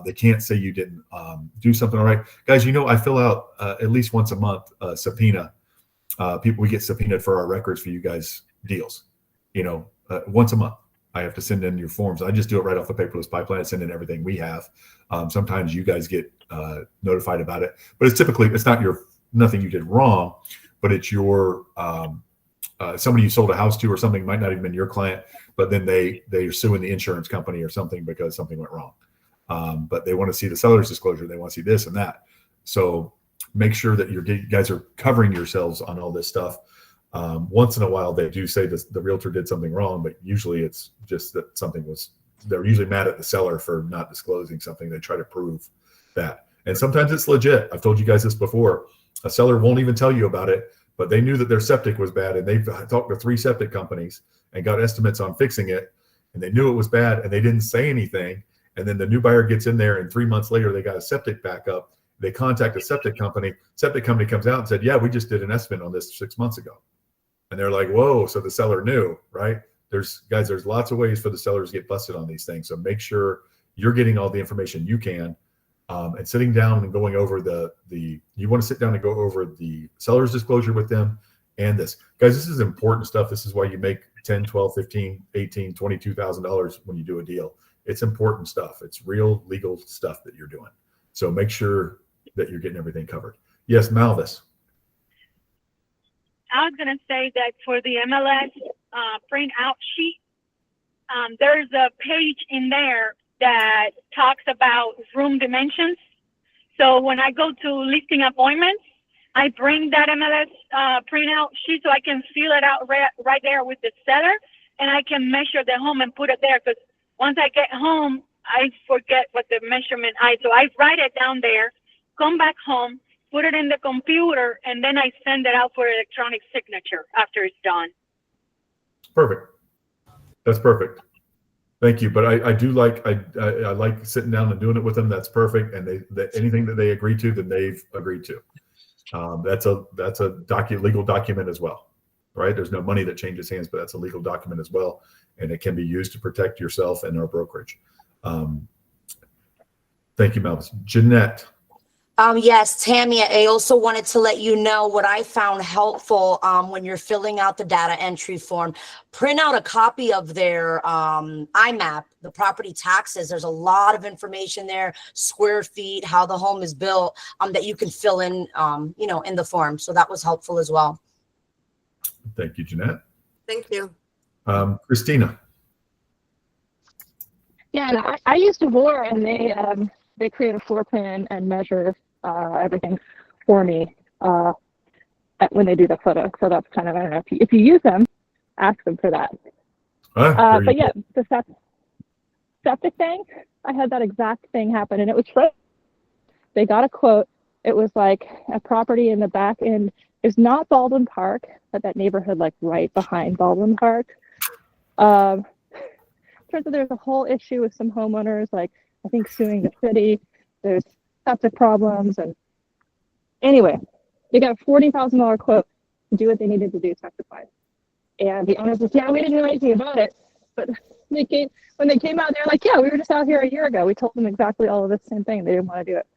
They can't say you didn't do something all right. Guys, I fill out at least once a month subpoena. We get subpoenaed for our records for you guys deals. Once a month. I have to send in your forms. I just do it right off the paperless pipeline. I send in everything we have. Sometimes you guys get notified about it, but it's not nothing you did wrong, but it's your somebody you sold a house to or something, might not even been your client, but then they're suing the insurance company or something because something went wrong. But they want to see the seller's disclosure. They want to see this and that. So make sure that you guys are covering yourselves on all this stuff. Once in a while, they do say the realtor did something wrong, but usually it's just that they're usually mad at the seller for not disclosing something. They try to prove that. And sometimes it's legit. I've told you guys this before. A seller won't even tell you about it, but they knew that their septic was bad, and they've talked to 3 septic companies and got estimates on fixing it, and they knew it was bad, and they didn't say anything. And then the new buyer gets in there, and 3 months later, they got a septic backup. They contact a septic company. Septic company comes out and said, yeah, we just did an estimate on this 6 months ago. And they're like, whoa, so the seller knew, right? There's lots of ways for the sellers to get busted on these things. So make sure you're getting all the information you can, and sitting down and going over you want to sit down and go over the seller's disclosure with them. And this, guys, this is important stuff. This is why you make $10, $12, $15, $18, $22,000 when you do a deal. It's important stuff. It's real legal stuff that you're doing. So make sure that you're getting everything covered. Yes, Malvis. I was going to say that for the MLS print out sheet, there's a page in there that talks about room dimensions. So when I go to listing appointments, I bring that MLS printout sheet so I can fill it out right there with the seller, and I can measure the home and put it there, because once I get home, I forget what the measurement is. So I write it down there, come back home, put it in the computer, and then I send it out for electronic signature after it's done. Perfect. That's perfect. Thank you. But I do like, I like sitting down and doing it with them. That's perfect. And anything that they agree to, then they've agreed to. That's a legal document as well. right? There's no money that changes hands, but that's a legal document as well. And it can be used to protect yourself and our brokerage. Thank you, Melvis. Jeanette. Yes, Tammy, I also wanted to let you know what I found helpful when you're filling out the data entry form. Print out a copy of their IMAP, the property taxes. There's a lot of information there, square feet, how the home is built, that you can fill in, in the form. So that was helpful as well. Thank you, Jeanette. Thank you. Christina. Yeah, and I used Devore, and they create a floor plan and measure everything for me when they do the photo. So that's kind of, I don't know, if you use them, ask them for that. But yeah, the septic thing, I had that exact thing happen, and it was free. They got a quote. It was like a property in the back end. It's not Baldwin Park, but that neighborhood like right behind Baldwin Park. Turns out there's a whole issue with some homeowners, like I think suing the city. There's septic problems, and anyway, they got a $40,000 quote to do what they needed to do septic-wise. And the owners said, "Yeah, we didn't know anything about it." But when they came out, they're like, "Yeah, we were just out here a year ago. We told them exactly all of the same thing. They didn't want to do it."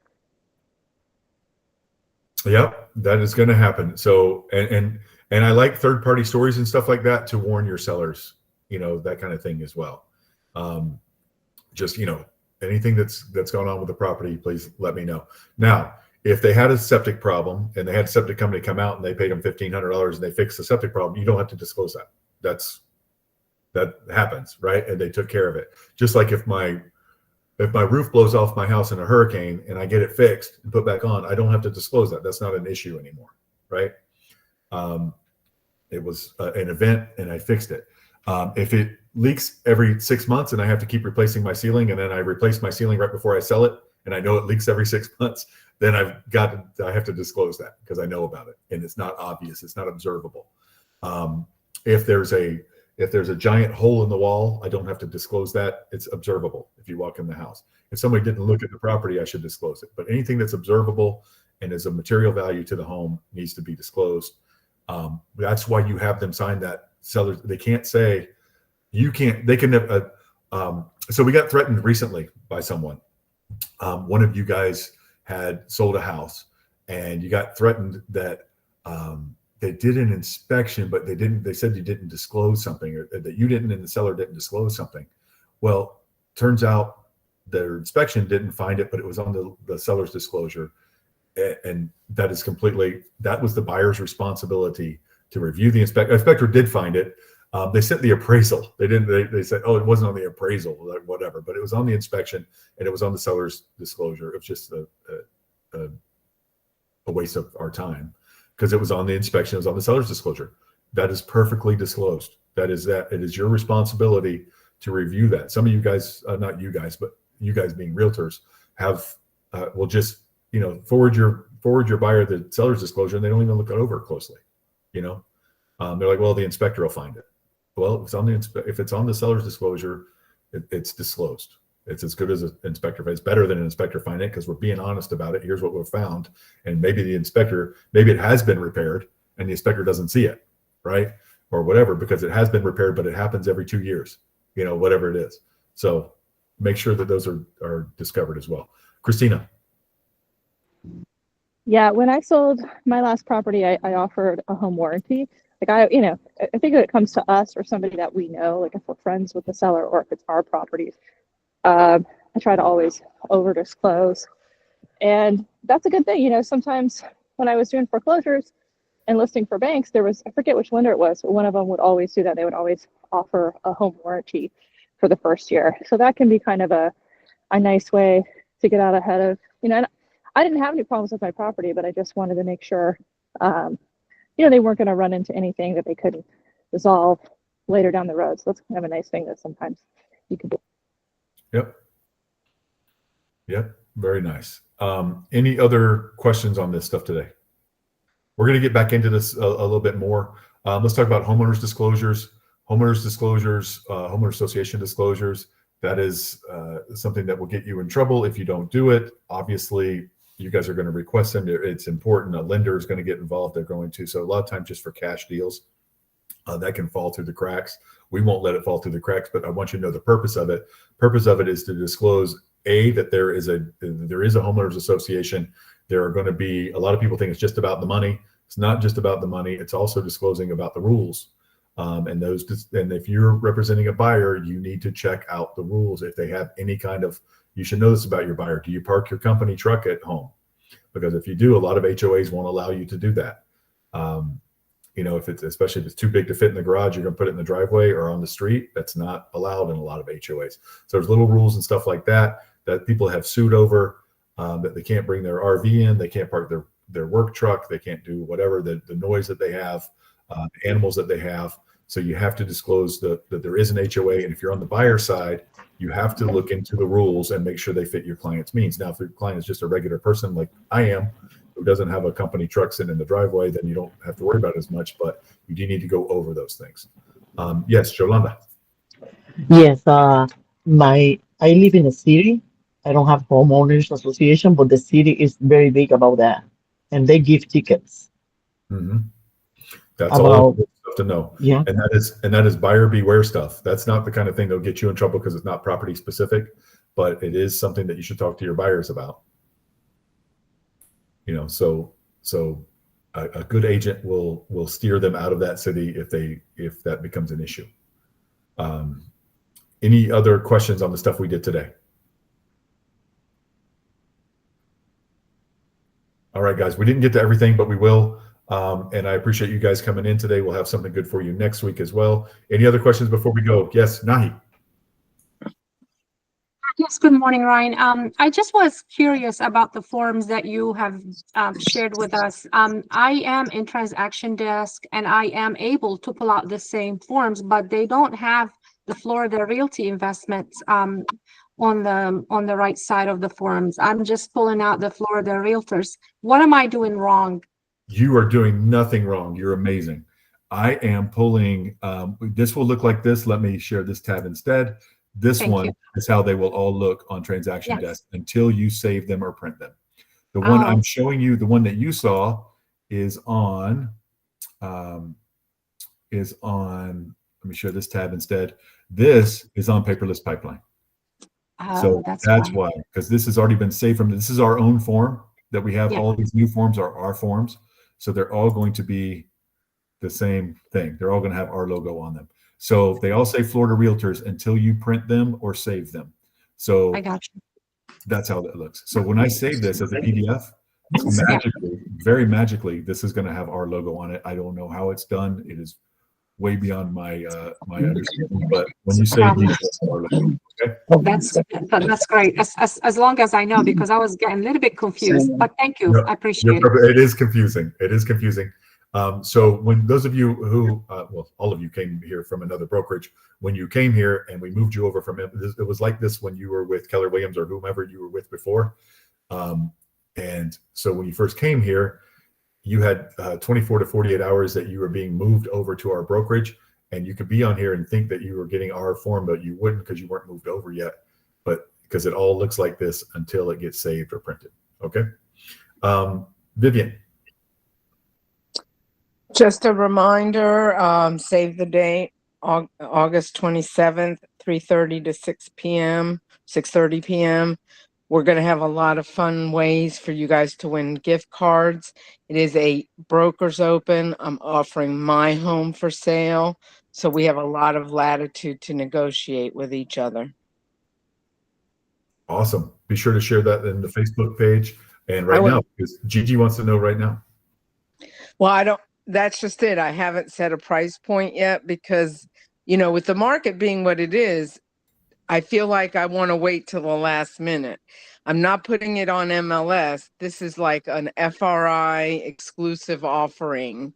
Yep, that is going to happen. So, and I like third-party stories and stuff like that to warn your sellers, that kind of thing as well. Just, anything that's going on with the property, please let me know. Now, if they had a septic problem and they had a septic company come out and they paid them $1,500 and they fixed the septic problem, you don't have to disclose that. That happens, right? And they took care of it. Just like if my roof blows off my house in a hurricane and I get it fixed and put back on, I don't have to disclose that. That's not an issue anymore, right? It was an event and I fixed it. If it leaks every 6 months and I have to keep replacing my ceiling, and then I replace my ceiling right before I sell it, and I know it leaks every 6 months, then I have to disclose that because I know about it and it's not obvious, it's not observable. If there's a giant hole in the wall, I don't have to disclose that. It's observable if you walk in the house. If somebody didn't look at the property, I should disclose it. But anything that's observable and is of material value to the home needs to be disclosed. That's why you have them sign that. Sellers, they can't say, they can, so we got threatened recently by someone. One of you guys had sold a house and you got threatened that they did an inspection, but they said you didn't disclose something, or that you didn't and the seller didn't disclose something. Well, turns out their inspection didn't find it, but it was on the seller's disclosure. And that was the buyer's responsibility to review the inspector. Inspector did find it. They sent the appraisal. They said, "Oh, it wasn't on the appraisal," like whatever, but it was on the inspection and it was on the seller's disclosure. It was just a waste of our time because it was on the inspection. It was on the seller's disclosure. That is perfectly disclosed. It is your responsibility to review that. Some of you guys, not you guys, but you guys being realtors, will just forward your buyer the seller's disclosure and they don't even look it over closely. They're like, "Well, the inspector will find it." Well, if it's on the seller's disclosure, it's disclosed. It's as good as an inspector. It's better than an inspector find it because we're being honest about it. Here's what we've found, and maybe it has been repaired, and the inspector doesn't see it, right, or whatever, because it has been repaired, but it happens every 2 years. Whatever it is. So make sure that those are discovered as well. Christina. Yeah, when I sold my last property, I offered a home warranty. Like I think when it comes to us or somebody that we know, like if we're friends with the seller or if it's our properties, I try to always over disclose. And that's a good thing. Sometimes when I was doing foreclosures and listing for banks, I forget which lender it was, but one of them would always do that. They would always offer a home warranty for the first year. So that can be kind of a nice way to get out ahead of, and I didn't have any problems with my property, but I just wanted to make sure, they weren't going to run into anything that they couldn't resolve later down the road. So that's kind of a nice thing that sometimes you can do. Yep. Very nice. Any other questions on this stuff today? We're going to get back into this a little bit more. Let's talk about homeowners disclosures, homeowner association disclosures. That is something that will get you in trouble if you don't do it. Obviously, you guys are going to request them. It's important. A lender is going to get involved. They're going to. So a lot of times just for cash deals, that can fall through the cracks. We won't let it fall through the cracks, but I want you to know the purpose of it. Purpose of it is to disclose that there is a homeowners association. There are going to be a lot of people think it's just about the money. It's not just about the money. It's also disclosing about the rules. And if you're representing a buyer, you need to check out the rules. If they have any kind of, you should know this about your buyer. Do you park your company truck at home? Because if you do, a lot of HOAs won't allow you to do that. Especially if it's too big to fit in the garage, you're going to put it in the driveway or on the street. That's not allowed in a lot of HOAs. So there's little rules and stuff like that people have sued over, that they can't bring their RV in, they can't park their work truck, they can't do whatever, the noise that they have, animals that they have. So you have to disclose that there is an HOA. And if you're on the buyer side, you have to look into the rules and make sure they fit your client's means. Now, if your client is just a regular person like I am, who doesn't have a company truck sitting in the driveway, then you don't have to worry about it as much, but you do need to go over those things. Yes, Yolanda. Yes, I live in a city. I don't have homeowners association, but the city is very big about that, and they give tickets. Mm-hmm. That's all stuff to know. Yeah, and that is buyer beware stuff. That's not the kind of thing that'll get you in trouble because it's not property specific, but it is something that you should talk to your buyers about. So a good agent will steer them out of that city if that becomes an issue. Any other questions on the stuff we did today? All right, guys, we didn't get to everything, but we will. And I appreciate you guys coming in today. We'll have something good for you next week as well. Any other questions before we go? Yes, Nahi. Yes, good morning, Ryan. I just was curious about the forms that you have shared with us. I am in Transaction Desk and I am able to pull out the same forms, but they don't have the Florida Realty Investments on the right side of the forms. I'm just pulling out the Florida Realtors. What am I doing wrong? You are doing nothing wrong. You're amazing. I am pulling, this will look like this. Let me share this tab instead. This Thank one you. is how they will all look on Transaction Yes. Desk until you save them or print them. The one I'm showing you, the one that you saw is on, let me share this tab instead. This is on Paperless Pipeline. So that's why, because this has already been saved from, this is our own form that we have. Yeah. All these new forms are our forms. So they're all going to be the same thing. They're all going to have our logo on them. So they all say Florida Realtors until you print them or save them. So I got you. that's how that looks. So when I save this as a PDF, magically, very magically, this is going to have our logo on it. I don't know how it's done. It is way beyond my my understanding. But when you save these, that's our logo. Okay. That's great. As long as I know, because I was getting a little bit confused. But thank you. No, I appreciate it. It is confusing. It is confusing. So when those of you who, well, all of you came here from another brokerage, when you came here and we moved you over from it was like this when you were with Keller Williams or whomever you were with before. And so when you first came here, you had 24 to 48 hours that you were being moved over to our brokerage, and you could be on here and think that you were getting our form, but you wouldn't because you weren't moved over yet. But because it all looks like this until it gets saved or printed. Okay. Vivian. Just a reminder, save the date, August 27th, 3:30 to 6:30 p.m. We're going to have a lot of fun ways for you guys to win gift cards. It is a broker's open. I'm offering my home for sale. So we have a lot of latitude to negotiate with each other. Awesome. Be sure to share that in the Facebook page. And right now, because Gigi wants to know right now. Well, that's just it. I haven't set a price point yet because, with the market being what it is, I feel like I want to wait till the last minute. I'm not putting it on MLS. This is like an FRI exclusive offering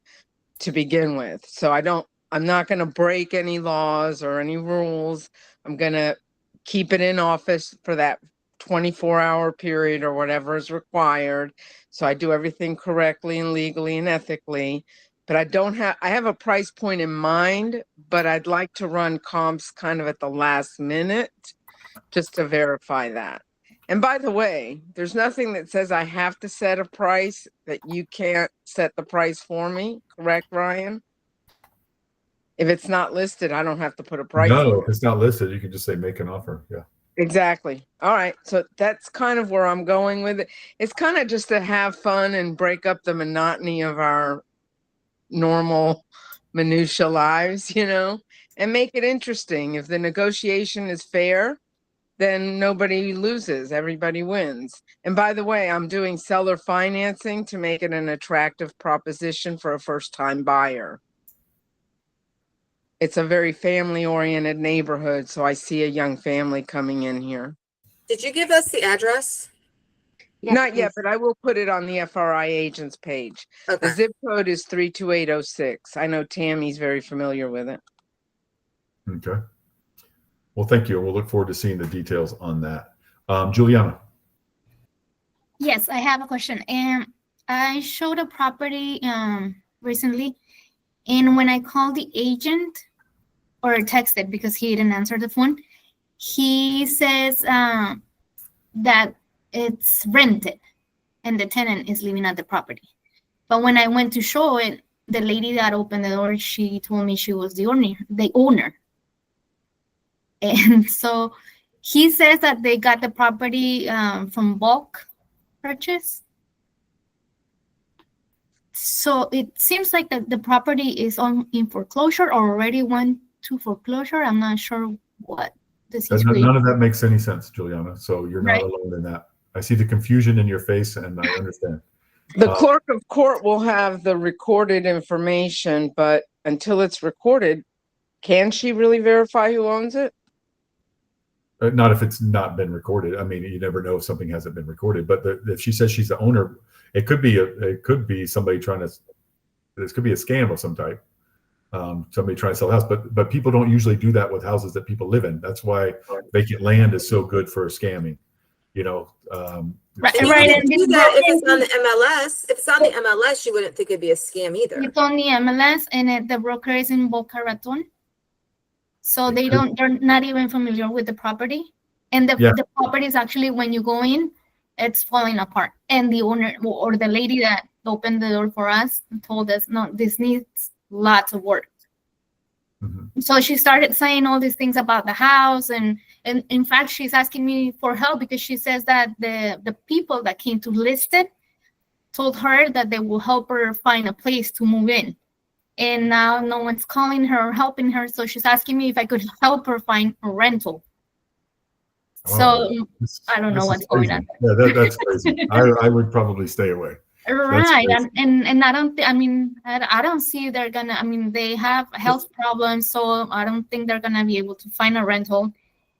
to begin with. So I'm not going to break any laws or any rules. I'm going to keep it in office for that 24-hour period or whatever is required. So I do everything correctly and legally and ethically. But I have a price point in mind, but I'd like to run comps kind of at the last minute just to verify that. And by the way, there's nothing that says I have to set a price that you can't set the price for me. Correct, Ryan? If it's not listed, I don't have to put a price. No, on if it's not listed, you can just say make an offer. Yeah. Exactly. All right. So that's kind of where I'm going with it. It's kind of just to have fun and break up the monotony of our normal minutia lives, and make it interesting. If the negotiation is fair, then nobody loses, everybody wins. And by the way, I'm doing seller financing to make it an attractive proposition for a first-time buyer. It's a very family-oriented neighborhood, so I see a young family coming in here. Did you give us the address? Not yet, but I will put it on the FRI agents page. The Okay. zip code is 32806. I know Tammy's very familiar with it. Okay. Well, thank you. We'll look forward to seeing the details on that. Juliana. Yes, I have a question. And I showed a property recently, and when I called the agent or texted because he didn't answer the phone, he says that it's rented and the tenant is living at the property. But when I went to show it, the lady that opened the door, she told me she was the owner. And so he says that they got the property from bulk purchase. So it seems like the property is in foreclosure or already went to foreclosure. I'm not sure what the situation. None of that makes any sense, Juliana. So you're not Right. alone in that. I see the confusion in your face and I understand. The clerk of court will have the recorded information, but until it's recorded, can she really verify who owns it? Not if it's not been recorded. I mean, you never know if something hasn't been recorded. But if she says she's the owner, it could be somebody trying to. This could be a scam of some type. Somebody trying to sell a house, but people don't usually do that with houses that people live in. That's why vacant land is so good for scamming. Right. And you Right. wouldn't And do this that if broker- it's on the MLS. If it's on the MLS, you wouldn't think it'd be a scam either. It's on the MLS, and the broker is in Boca Raton. So they're not even familiar with the property. And the property is actually, when you go in, it's falling apart. And the owner or the lady that opened the door for us told us, no, this needs lots of work. Mm-hmm. So she started saying all these things about the house. And in fact, she's asking me for help because she says that the people that came to list it told her that they will help her find a place to move in. And now no one's calling her or helping her. So she's asking me if I could help her find a rental. So I don't know what's going on. Yeah, that's crazy. I would probably stay away. Right. And I don't, I don't see they're gonna, they have health problems. So I don't think they're gonna be able to find a rental.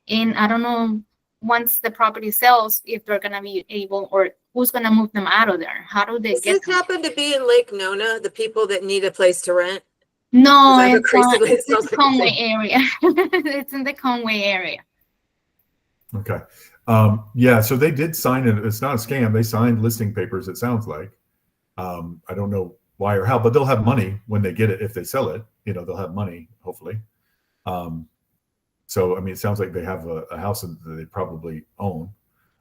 And I don't know, once the property sells, if they're gonna be able, or who's gonna move them out of there. How do they Does get this happen to be in Lake Nona, the people that need a place to rent? No, Is that it's increasingly it's sounds the like a Conway thing? area. It's in the Conway area. Okay. Yeah, so they did sign it. It's not a scam. They signed listing papers, it sounds like. I don't know why or how, but they'll have money when they get it. If they sell it, they'll have money, hopefully. So, it sounds like they have a house that they probably own.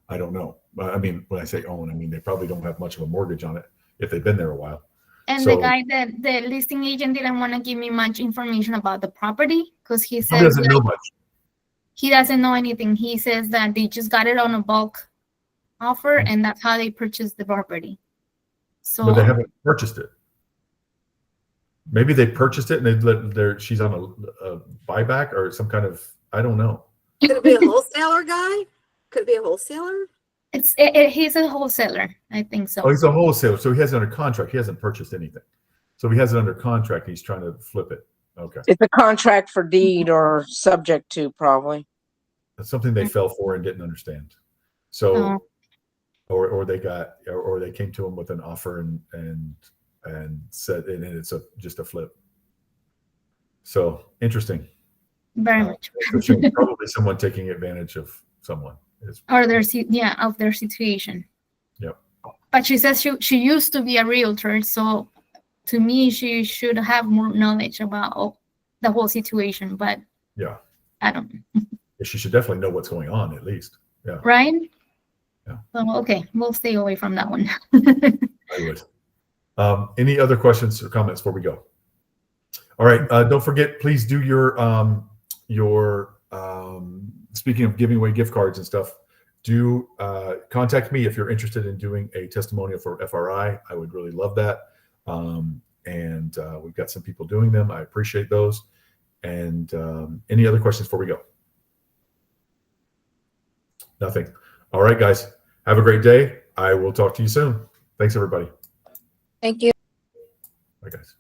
I don't know. When I say own, they probably don't have much of a mortgage on it if they've been there a while. And So- the guy that the listing agent didn't want to give me much information about the property because he He says doesn't know that much. he doesn't know anything. He says that they just got it on a bulk offer and that's how they purchased the property. So But they haven't purchased it. Maybe they purchased it and she's on a buyback or some kind of, I don't know. Could it be a wholesaler guy? Could it be a wholesaler? he's a wholesaler. I think so. Oh, he's a wholesaler. So he has it under contract. He hasn't purchased anything. So he has it under contract. He's trying to flip it. Okay. It's a contract for deed or subject to, probably. That's something they fell for and didn't understand. So, or they came to him with an offer and said, and it's just a flip. So interesting. Very much. Probably someone taking advantage of someone. Or of their situation. Yep. But she says she used to be a realtor, so to me she should have more knowledge about the whole situation. But Yeah. I don't. She should definitely know what's going on at least. Yeah. Right? Yeah. So okay, we'll stay away from that one. I would. Any other questions or comments before we go? All right. Don't forget, please do your speaking of giving away gift cards and stuff, do contact me if you're interested in doing a testimonial for FRI. I would really love that. And we've got some people doing them. I appreciate those. And any other questions before we go? Nothing. All right, guys. Have a great day. I will talk to you soon. Thanks, everybody. Thank you. Bye, guys.